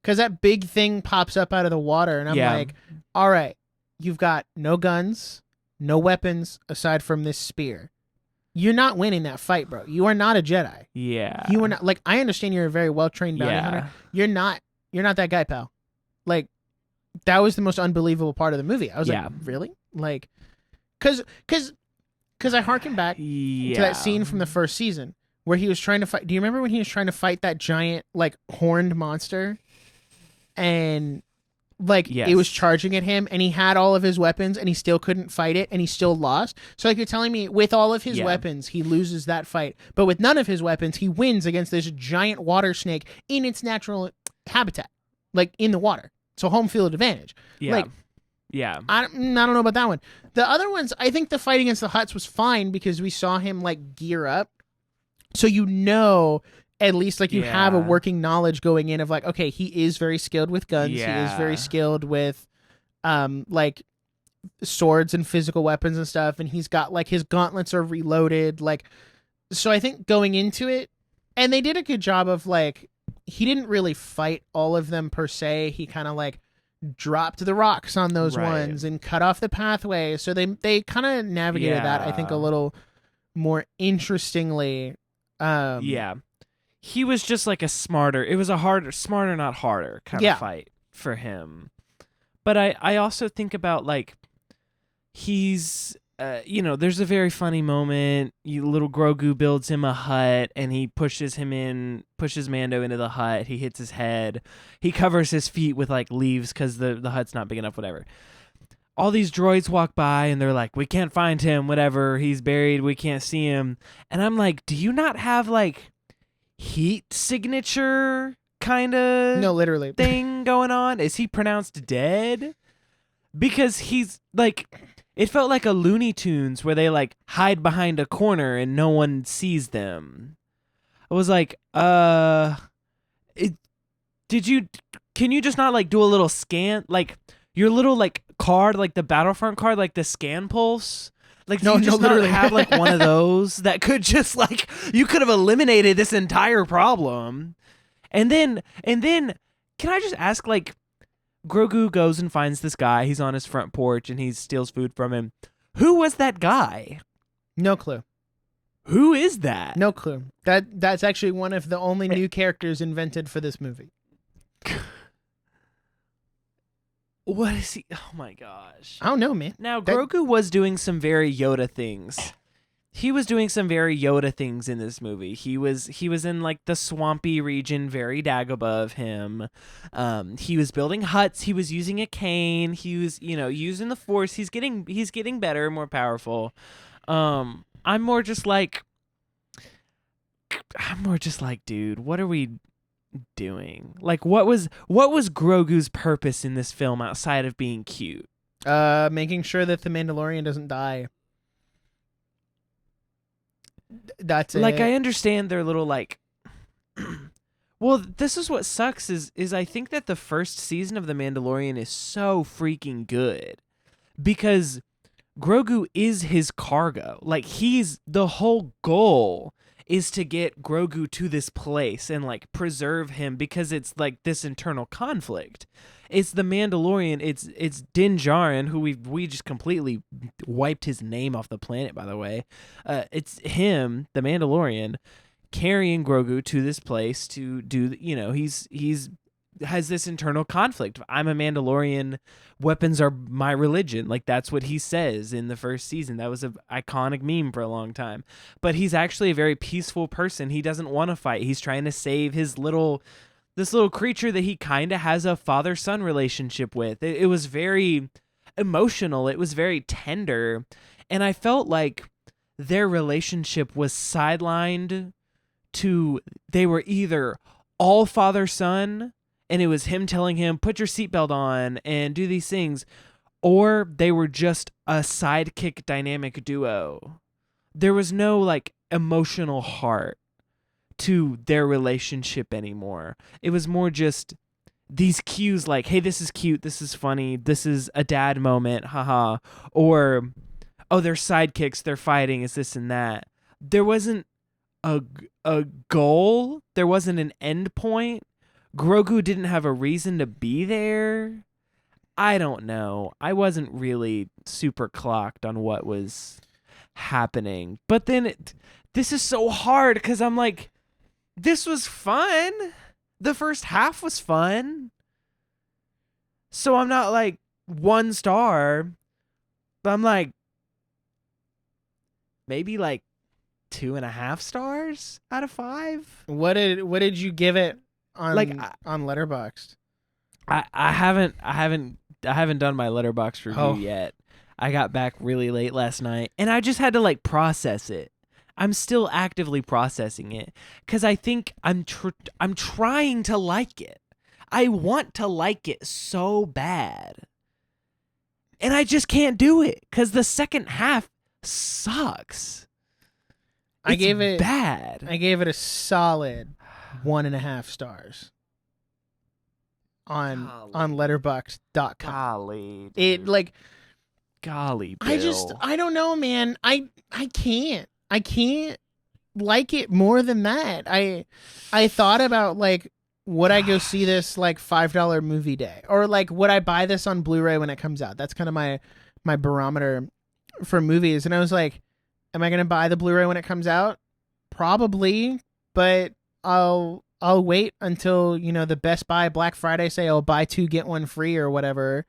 because that big thing pops up out of the water, and I'm like, all right, you've got no guns, no weapons aside from this spear. You're not winning that fight, bro. You are not a Jedi. Yeah. You are not, like, I understand you're a very well-trained bounty hunter. You're not that guy, pal. Like, that was the most unbelievable part of the movie. I was like, really? Like, cause I harken back to that scene from the first season where he was trying to fight. Do you remember when he was trying to fight that giant, like, horned monster? And like, it was charging at him, and he had all of his weapons, and he still couldn't fight it, and he still lost. So, like, you're telling me, with all of his weapons, he loses that fight, but with none of his weapons, he wins against this giant water snake in its natural habitat, like, in the water. So, home field advantage. Yeah. Like, I don't know about that one. The other ones, I think the fight against the Hutts was fine because we saw him, like, gear up. So, you know, at least, like, you have a working knowledge going in of, like, okay, he is very skilled with guns. He is very skilled with, like, swords and physical weapons and stuff. And he's got, like, his gauntlets are reloaded. Like, so I think going into it, and they did a good job of, like, he didn't really fight all of them per se. He kind of, like, dropped the rocks on those ones and cut off the pathway. So they kind of navigated that, I think, a little more interestingly. He was just like it was a smarter, not harder kind of fight for him. But I also think about, like, he's, there's a very funny moment. Little Grogu builds him a hut, and he pushes Mando into the hut. He hits his head. He covers his feet with, like, leaves because the hut's not big enough, whatever. All these droids walk by, and they're like, we can't find him, whatever. He's buried. We can't see him. And I'm like, do you not have, like, heat signature kind of literally thing going on? Is he pronounced dead? Because he's like, it felt like a Looney Tunes where they like hide behind a corner and no one sees them. I was like, can you just not like do a little scan, like your little like card, like the Battlefront card, like the scan pulse? Like, do you just not have like one of those that could just like, you could have eliminated this entire problem. And then can I just ask, like, Grogu goes and finds this guy. He's on his front porch and he steals food from him. Who was that guy? No clue. Who is that? No clue. That's actually one of the only new characters invented for this movie. What is he? Oh my gosh. I don't know, man. Now, Grogu was doing some very Yoda things. He was doing some very Yoda things in this movie. He was in like the swampy region, very Dagobah of him. He was building huts. He was using a cane. He was, using the Force. He's getting better, more powerful. I'm more just like, dude, what are we doing? Like, what was Grogu's purpose in this film outside of being cute? Making sure that the Mandalorian doesn't die. That's it. Like, I understand their little like. Well, this is what sucks is I think that the first season of The Mandalorian is so freaking good because Grogu is his cargo. Like, he's the whole goal is to get Grogu to this place and like preserve him because it's like this internal conflict. It's the Mandalorian. It's Din Djarin, who we just completely wiped his name off the planet, by the way. It's him, the Mandalorian, carrying Grogu to this place to do. He's has this internal conflict. I'm a Mandalorian. Weapons are my religion. Like, that's what he says in the first season. That was an iconic meme for a long time. But he's actually a very peaceful person. He doesn't want to fight. He's trying to save this little creature that he kind of has a father-son relationship with. It was very emotional. It was very tender. And I felt like their relationship was sidelined to, they were either all father-son, and it was him telling him, put your seatbelt on and do these things, or they were just a sidekick dynamic duo. There was no like emotional heart to their relationship anymore. It was more just these cues like, hey, this is cute, this is funny, this is a dad moment, haha, or, oh, they're sidekicks, they're fighting, it's this and that. There wasn't a goal, there wasn't an end point. Grogu didn't have a reason to be there. I don't know. I wasn't really super clocked on what was happening. But then this is so hard because I'm like, this was fun. The first half was fun. So I'm not like 1 star, but I'm like maybe like 2.5 stars out of 5. What did you give it on Letterboxd? I haven't done my Letterboxd review yet. I got back really late last night and I just had to like process it. I'm still actively processing it because I think I'm trying to like it. I want to like it so bad. And I just can't do it because the second half sucks. I gave it bad. I gave it a solid 1.5 stars on letterboxd.com. Golly, dude. It like, golly, Bill. I don't know, man. I can't like it more than that. I thought about like, would I go see this like $5 movie day, or like would I buy this on Blu-ray when it comes out? That's kind of my barometer for movies. And I was like, am I going to buy the Blu-ray when it comes out? Probably, but I'll wait until, the Best Buy Black Friday sale, buy 2 get 1 free or whatever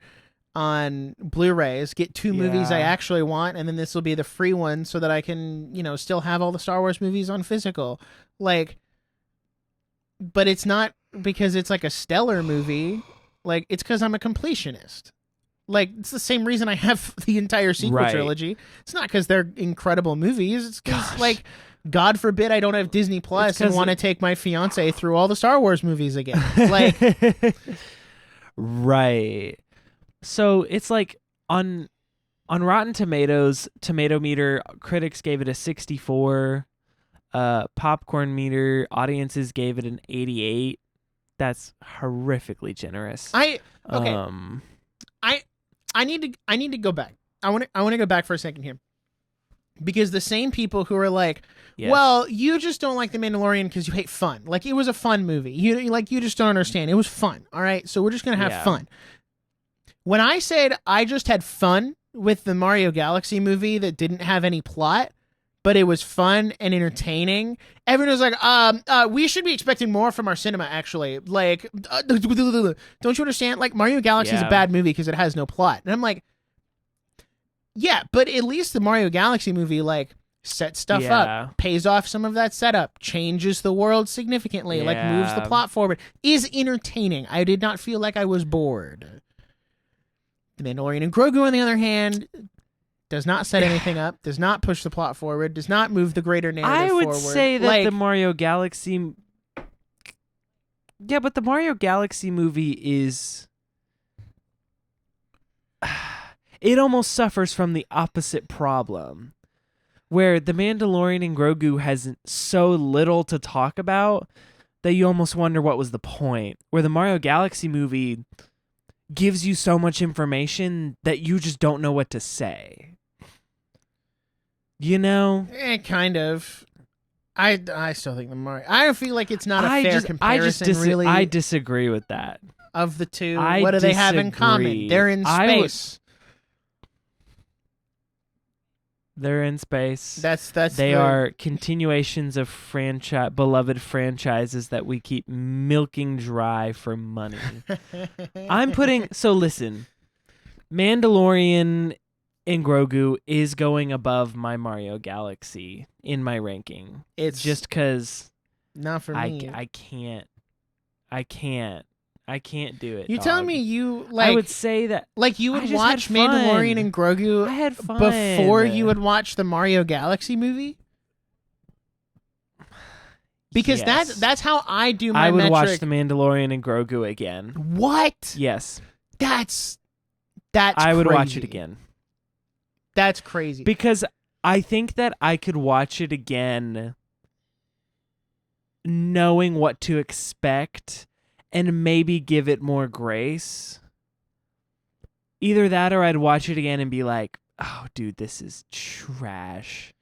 on Blu-rays, get 2 movies I actually want, and then this will be the free one so that I can, still have all the Star Wars movies on physical. Like, but it's not because it's like a stellar movie. Like, it's because I'm a completionist. Like, it's the same reason I have the entire sequel trilogy. It's not because they're incredible movies. It's because, like, God forbid I don't have Disney Plus and want to take my fiance through all the Star Wars movies again. Like, right. So it's like on Rotten Tomatoes, tomato meter, critics gave it a 64. Popcorn meter, audiences gave it an 88. That's horrifically generous. I need to go back. I want to go back for a second here. Because the same people who are like, well, you just don't like The Mandalorian because you hate fun. Like, it was a fun movie. You just don't understand. It was fun. All right. So we're just going to have fun. When I said I just had fun with the Mario Galaxy movie that didn't have any plot, but it was fun and entertaining. Everyone was like, we should be expecting more from our cinema, actually. Like, don't you understand? Like, Mario Galaxy is a bad movie because it has no plot. And I'm like, yeah, but at least the Mario Galaxy movie, like, sets stuff up, pays off some of that setup, changes the world significantly, like, moves the plot forward, is entertaining. I did not feel like I was bored. The Mandalorian and Grogu, on the other hand, does not set anything up, does not push the plot forward, does not move the greater narrative forward. I would say that like, the Mario Galaxy... Yeah, but the Mario Galaxy movie is... It almost suffers from the opposite problem, where the Mandalorian and Grogu has so little to talk about that you almost wonder what was the point, where the Mario Galaxy movie gives you so much information that you just don't know what to say. You know? Kind of. I still think the Mario... I don't feel like it's not a fair comparison, really. I disagree with that. Of the two, what do they have in common? They're in space. They're in space. They are continuations of beloved franchises that we keep milking dry for money. So listen, Mandalorian and Grogu is going above my Mario Galaxy in my ranking. It's just because not for me. I can't do it. You telling me you like? I would say that like you would watch Mandalorian and Grogu I had fun. Before you would watch the Mario Galaxy movie. Because that's how I do my metric. I would watch the Mandalorian and Grogu again. What? Yes. That's I would crazy. watch it again. That's crazy. Because I think that I could watch it again knowing what to expect and maybe give it more grace. Either that or I'd watch it again and be like, oh, dude, this is trash.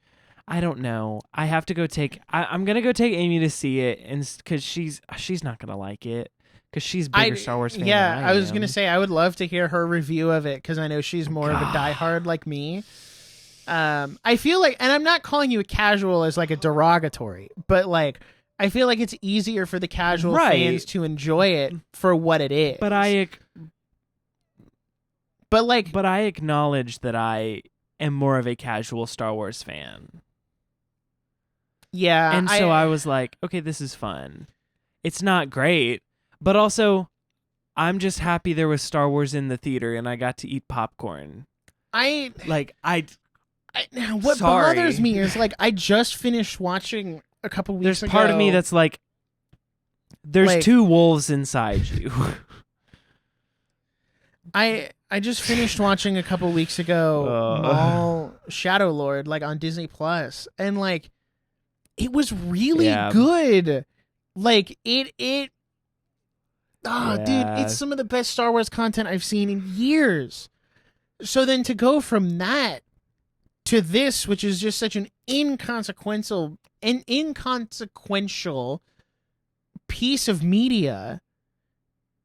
I don't know. I have to go take... I'm going to go take Amy to see it because she's not going to like it. Because she's a bigger Star Wars fan than I was going to say, I would love to hear her review of it because I know she's more of a diehard like me. I feel like, and I'm not calling you a casual as like a derogatory, but like, I feel like it's easier for the casual fans to enjoy it for what it is. But I acknowledge that I am more of a casual Star Wars fan. Yeah. And so I was like, okay, this is fun. It's not great. But also, I'm just happy there was Star Wars in the theater and I got to eat popcorn. What bothers me is like I just finished watching a couple weeks ago. There's part of me that's like, there's two wolves inside you. I just finished watching a couple weeks ago Maul Shadow Lord like on Disney Plus, and like it was really good. Like it. Dude, it's some of the best Star Wars content I've seen in years. So then to go from that to this, which is just such an inconsequential piece of media,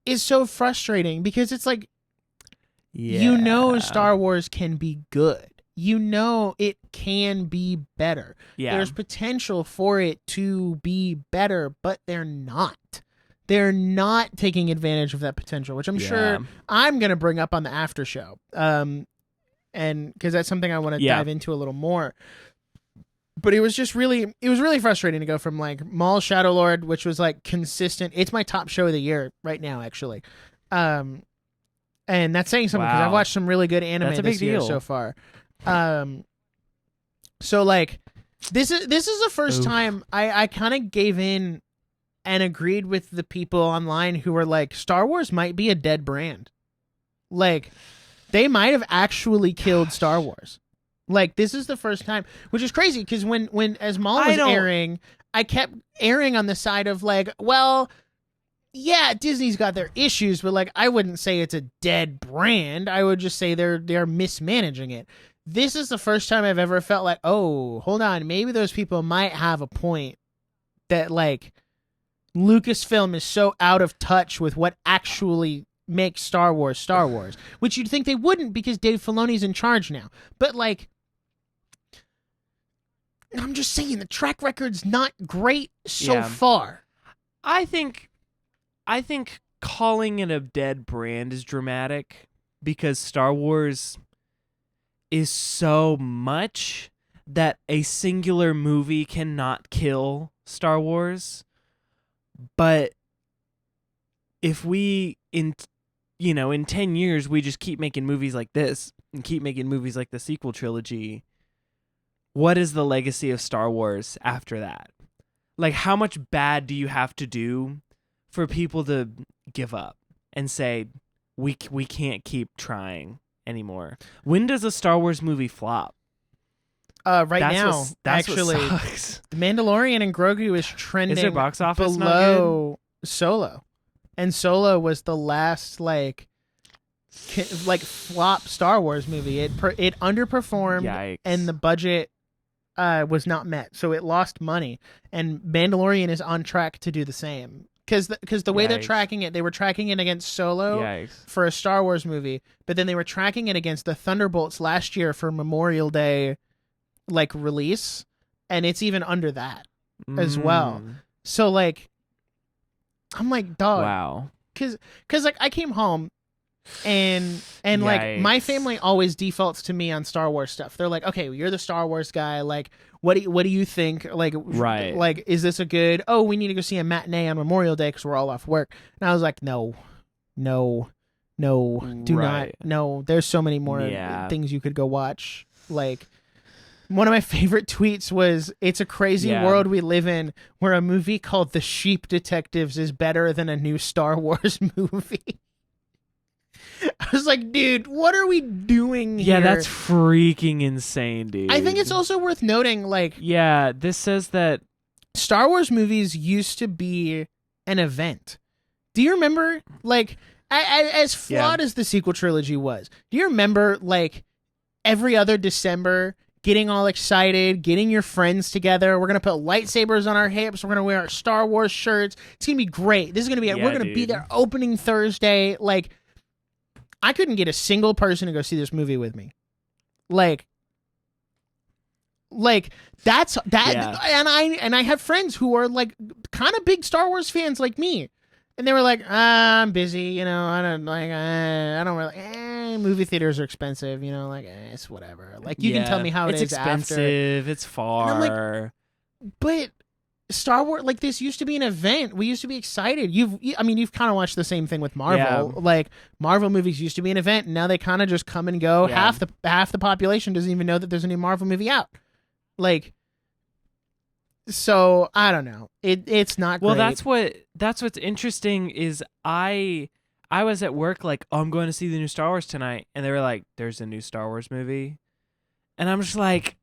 is so frustrating because it's like, you know, Star Wars can be good. You know, it can be better. Yeah. There's potential for it to be better, but they're not. They're not taking advantage of that potential, which I'm sure I'm going to bring up on the after show. And because that's something I want to dive into a little more. But it was really frustrating to go from like Maul Shadow Lord, which was like consistent. It's my top show of the year right now, actually. And that's saying something because I've watched some really good anime this year so far. So like this is the first time I kind of gave in and agreed with the people online who were like, Star Wars might be a dead brand. Like, they might have actually killed Star Wars. Like, this is the first time, which is crazy because when as Maul was airing, I kept airing on the side of like, well, yeah, Disney's got their issues, but like, I wouldn't say it's a dead brand. I would just say they're mismanaging it. This is the first time I've ever felt like, oh, hold on, maybe those people might have a point that like, Lucasfilm is so out of touch with what actually make Star Wars, which you'd think they wouldn't because Dave Filoni's in charge now. But like, I'm just saying the track record's not great so far. I think calling it a dead brand is dramatic because Star Wars is so much that a singular movie cannot kill Star Wars. But if we in 10 years we just keep making movies like this and keep making movies like the sequel trilogy, what is the legacy of Star Wars after that? Like, how much bad do you have to do for people to give up and say, we can't keep trying anymore? When does a Star Wars movie flop? That's actually, what sucks. The Mandalorian and Grogu is trending Is their box office below Solo. And Solo was the last like flop Star Wars movie. It underperformed. Yikes. And the budget was not met, so it lost money. And Mandalorian is on track to do the same. Because the way they're tracking it, they were tracking it against Solo for a Star Wars movie, but then they were tracking it against the Thunderbolts last year for Memorial Day like release, and it's even under that as well. So like, I'm like, dog. Wow. Because like I came home and like my family always defaults to me on Star Wars stuff. They're like, okay, you're the Star Wars guy. Like, what do you think? Like, like, is this a good? Oh, we need to go see a matinee on Memorial Day because we're all off work. And I was like, no, do not. No, there's so many more things you could go watch. Like, one of my favorite tweets was, "It's a crazy world we live in where a movie called The Sheep Detectives is better than a new Star Wars movie." I was like, dude, what are we doing here? Yeah, that's freaking insane, dude. I think it's also worth noting, like... Yeah, this says that... Star Wars movies used to be an event. Do you remember, like, as flawed as the sequel trilogy was, do you remember, like, every other December... getting all excited, getting your friends together. We're going to put lightsabers on our hips. We're going to wear our Star Wars shirts. It's going to be great. This is going to be... we're going to be there opening Thursday. Like, I couldn't get a single person to go see this movie with me. Like that's that. Yeah. And I have friends who are, like, kind of big Star Wars fans like me. And they were like, I'm busy, you know, I don't really, movie theaters are expensive, you know, like, it's whatever. Like, you can tell me how it is after. It's expensive, it's far. Like, but Star Wars, like, this used to be an event. We used to be excited. You've kind of watched the same thing with Marvel. Yeah. Like, Marvel movies used to be an event, and now they kind of just come and go. Yeah. Half the population doesn't even know that there's a new Marvel movie out. Like, so I don't know. It's not great. Well, that's what's interesting is I was at work like, oh, I'm going to see the new Star Wars tonight, and they were like, there's a new Star Wars movie, and I'm just like,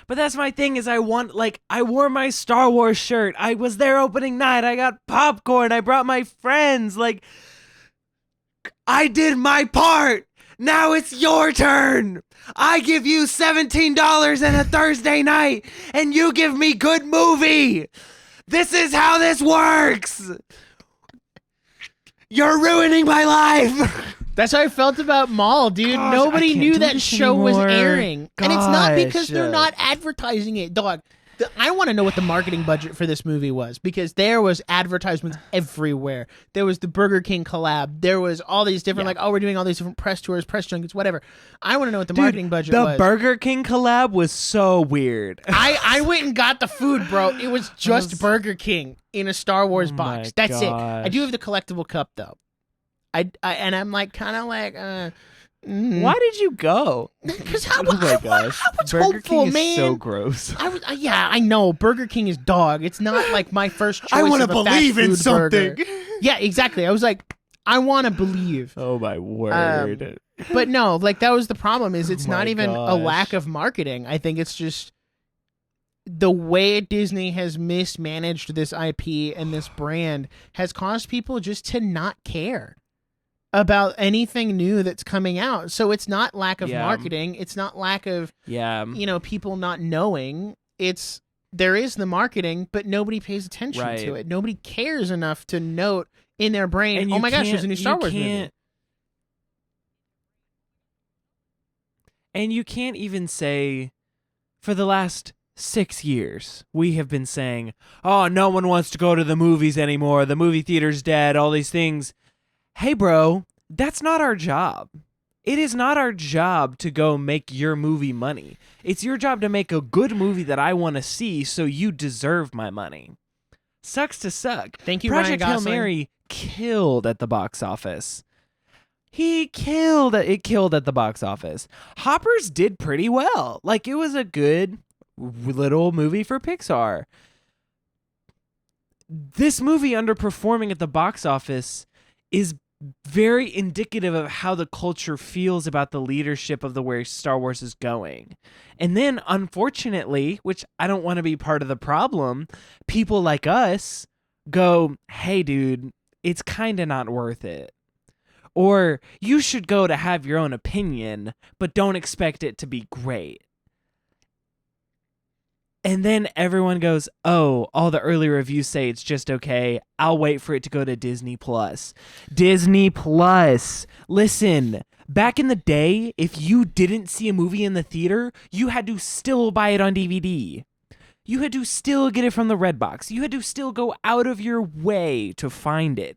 but that's my thing is I wore my Star Wars shirt. I was there opening night. I got popcorn. I brought my friends. Like, I did my part. Now it's your turn. I give you $17 and a Thursday night, and you give me good movie. This is how this works. You're ruining my life. That's how I felt about Mall, dude. Gosh, nobody knew that show was airing. Gosh. And it's not because they're not advertising it, dog. I want to know what the marketing budget for this movie was, because there was advertisements everywhere. There was the Burger King collab. There was all these different, like, oh, we're doing all these different press tours, press junkets, whatever. I want to know what the marketing budget was. The Burger King collab was so weird. I went and got the food, bro. It was just Burger King in a Star Wars box. That's it. I do have the collectible cup, though. And I'm like, kind of like, Why did you go? Because oh my gosh, Burger hopeful, King is so gross. I know. Burger King is dog. It's not like my first choice. I want to believe in something. Burger. Yeah, exactly. I was like, I want to believe. Oh my word! But no, like, that was the problem. Is it's not even a lack of marketing. I think it's just the way Disney has mismanaged this IP and this brand has caused people just to not care about anything new that's coming out. So it's not lack of marketing. It's not lack of, people not knowing. There is the marketing, but nobody pays attention to it. Nobody cares enough to note in their brain, oh my gosh, there's a new Star Wars movie. And you can't even say, for the last 6 years, we have been saying, oh, no one wants to go to the movies anymore. The movie theater's dead, all these things. Hey, bro, that's not our job. It is not our job to go make your movie money. It's your job to make a good movie that I want to see, so you deserve my money. Sucks to suck. Thank you, Project Ryan Hail Gosling. Mary killed at the box office. It killed at the box office. Hoppers did pretty well. Like, it was a good little movie for Pixar. This movie underperforming at the box office is very indicative of how the culture feels about the leadership of the way Star Wars is going. And then, unfortunately, which I don't want to be part of the problem, people like us go, hey, dude, it's kind of not worth it. Or you should go to have your own opinion, but don't expect it to be great. And then everyone goes, oh, all the early reviews say it's just okay. I'll wait for it to go to Disney Plus. Disney Plus. Listen, back in the day, if you didn't see a movie in the theater, you had to still buy it on DVD. You had to still get it from the Redbox. You had to still go out of your way to find it.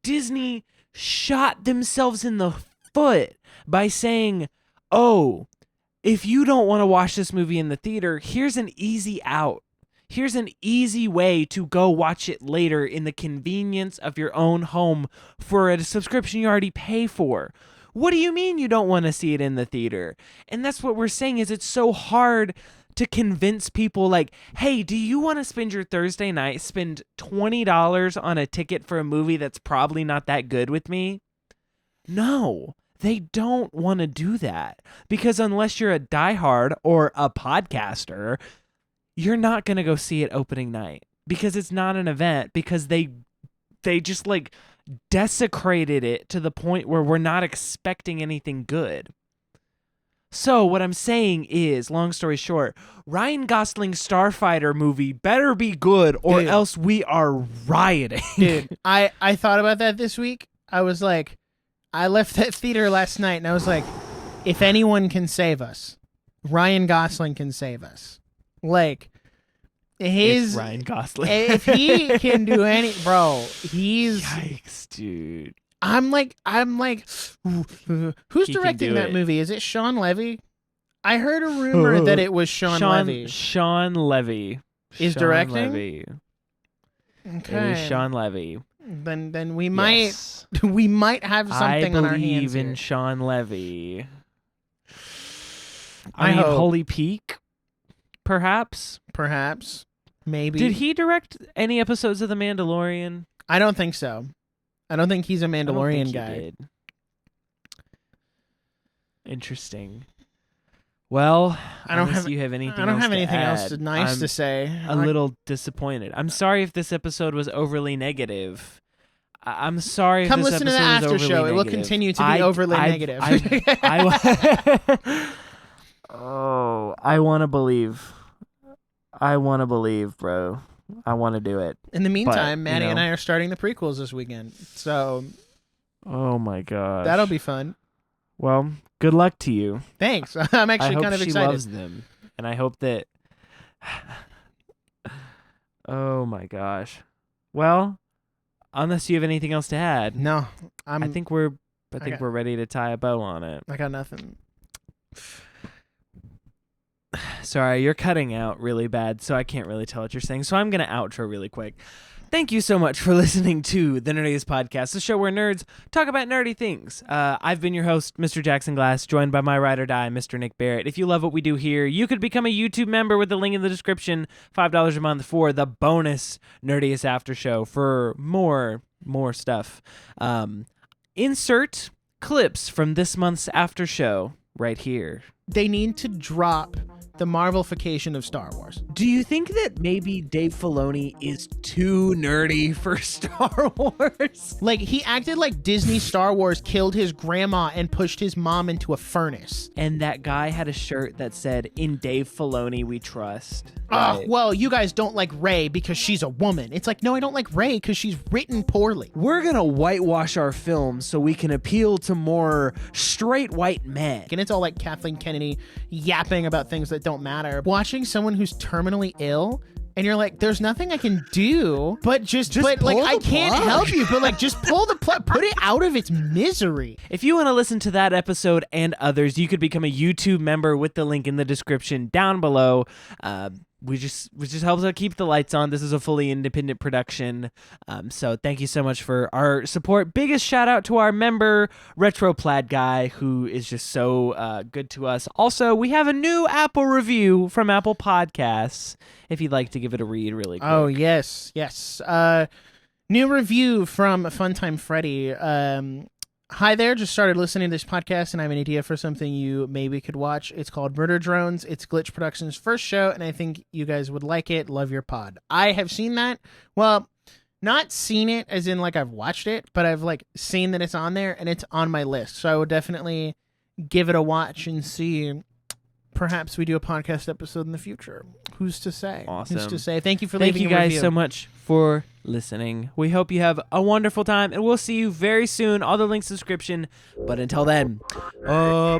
Disney shot themselves in the foot by saying, oh, if you don't want to watch this movie in the theater, here's an easy out. Here's an easy way to go watch it later in the convenience of your own home for a subscription you already pay for. What do you mean you don't want to see it in the theater? And that's what we're saying is it's so hard to convince people like, hey, do you want to spend your Thursday night, spend $20 on a ticket for a movie that's probably not that good with me? No. They don't want to do that because unless you're a diehard or a podcaster, you're not going to go see it opening night because it's not an event because they just like desecrated it to the point where we're not expecting anything good. So what I'm saying is, long story short, Ryan Gosling's Starfighter movie better be good or Dude. else we are rioting. Dude, I thought about that this week. I was like, I left that theater last night and I was like, if anyone can save us, Ryan Gosling can save us. Like, It's Ryan Gosling. if he can do any, bro, he's. Yikes, dude. I'm like, who's He can directing do that it. movie? Is it Sean Levy? I heard a rumor that it was Sean Levy. Sean Levy Is Sean directing? Levy. Okay. It is Sean Levy. Then we might Yes. we might have something I on our hands believe in here. Sean Levy. I I mean, hope. Holy Peak, perhaps. Perhaps, maybe. Did he direct any episodes of The Mandalorian? I don't think so. I don't think he's a I don't Mandalorian think he guy. did. Interesting. Well, I don't unless have- you have anything. I don't else have to anything else add, nice I'm to say. a little disappointed. I'm sorry if this episode was overly negative. I'm sorry. Come if this listen to the episode was after overly show. It will negative. continue to be overly negative. I want to believe. I want to believe, bro. I want to do it. In the meantime, But, you Maddie and know. I are starting the prequels this weekend, so Oh my god. that'll be fun. Well, good luck to you. Thanks. I'm I actually hope kind of she excited. loves them, and I hope that. Oh my gosh. Well, unless you have anything else to add, No, I think we're got- we're ready to tie a bow on it. I got nothing. Sorry, you're cutting out really bad, so I can't really tell what you're saying. So I'm going to outro really quick. Thank you so much for listening to the Nerdiest Podcast, the show where nerds talk about nerdy things. I've been your host, Mr. Jackson Glass, joined by my ride or die, Mr. Nick Barrett. If you love what we do here, you could become a YouTube member with the link in the description, $5 a month for the bonus Nerdiest After Show for more stuff. Insert clips from this month's after show right here. They need to drop the Marvelification of Star Wars. Do you think that maybe Dave Filoni is too nerdy for Star Wars? Like, he acted like Disney Star Wars killed his grandma and pushed his mom into a furnace. And that guy had a shirt that said, "In Dave Filoni we trust." Right. Well, you guys don't like Rey because she's a woman. It's like, no, I don't like Rey because she's written poorly. We're going to whitewash our films so we can appeal to more straight white men. And it's all like Kathleen Kennedy yapping about things that don't matter. Watching someone who's terminally ill, and you're like, there's nothing I can do, but I can't help you, but like, just pull the plug, put it out of its misery. If you want to listen to that episode and others, you could become a YouTube member with the link in the description down below. Which just helps us keep the lights on. This is a fully independent production. So thank you so much for our support. Biggest shout out to our member, Retro Plaid Guy, who is just so good to us. Also, we have a new Apple review from Apple Podcasts, if you'd like to give it a read really quick. Oh, yes. New review from Funtime Freddy. Hi there, just started listening to this podcast and I have an idea for something you maybe could watch. It's called Murder Drones. It's Glitch Productions' first show, and I think you guys would like it. Love your pod. I have seen that. Well, not seen it as in like I've watched it, but I've like seen that it's on there and it's on my list. So I would definitely give it a watch and see. Perhaps we do a podcast episode in the future. Who's to say? Awesome. Who's to say? Thank you for leaving a review. Thank you guys so much for listening. We hope you have a wonderful time, and we'll see you very soon. All the links in the description. But until then, bye.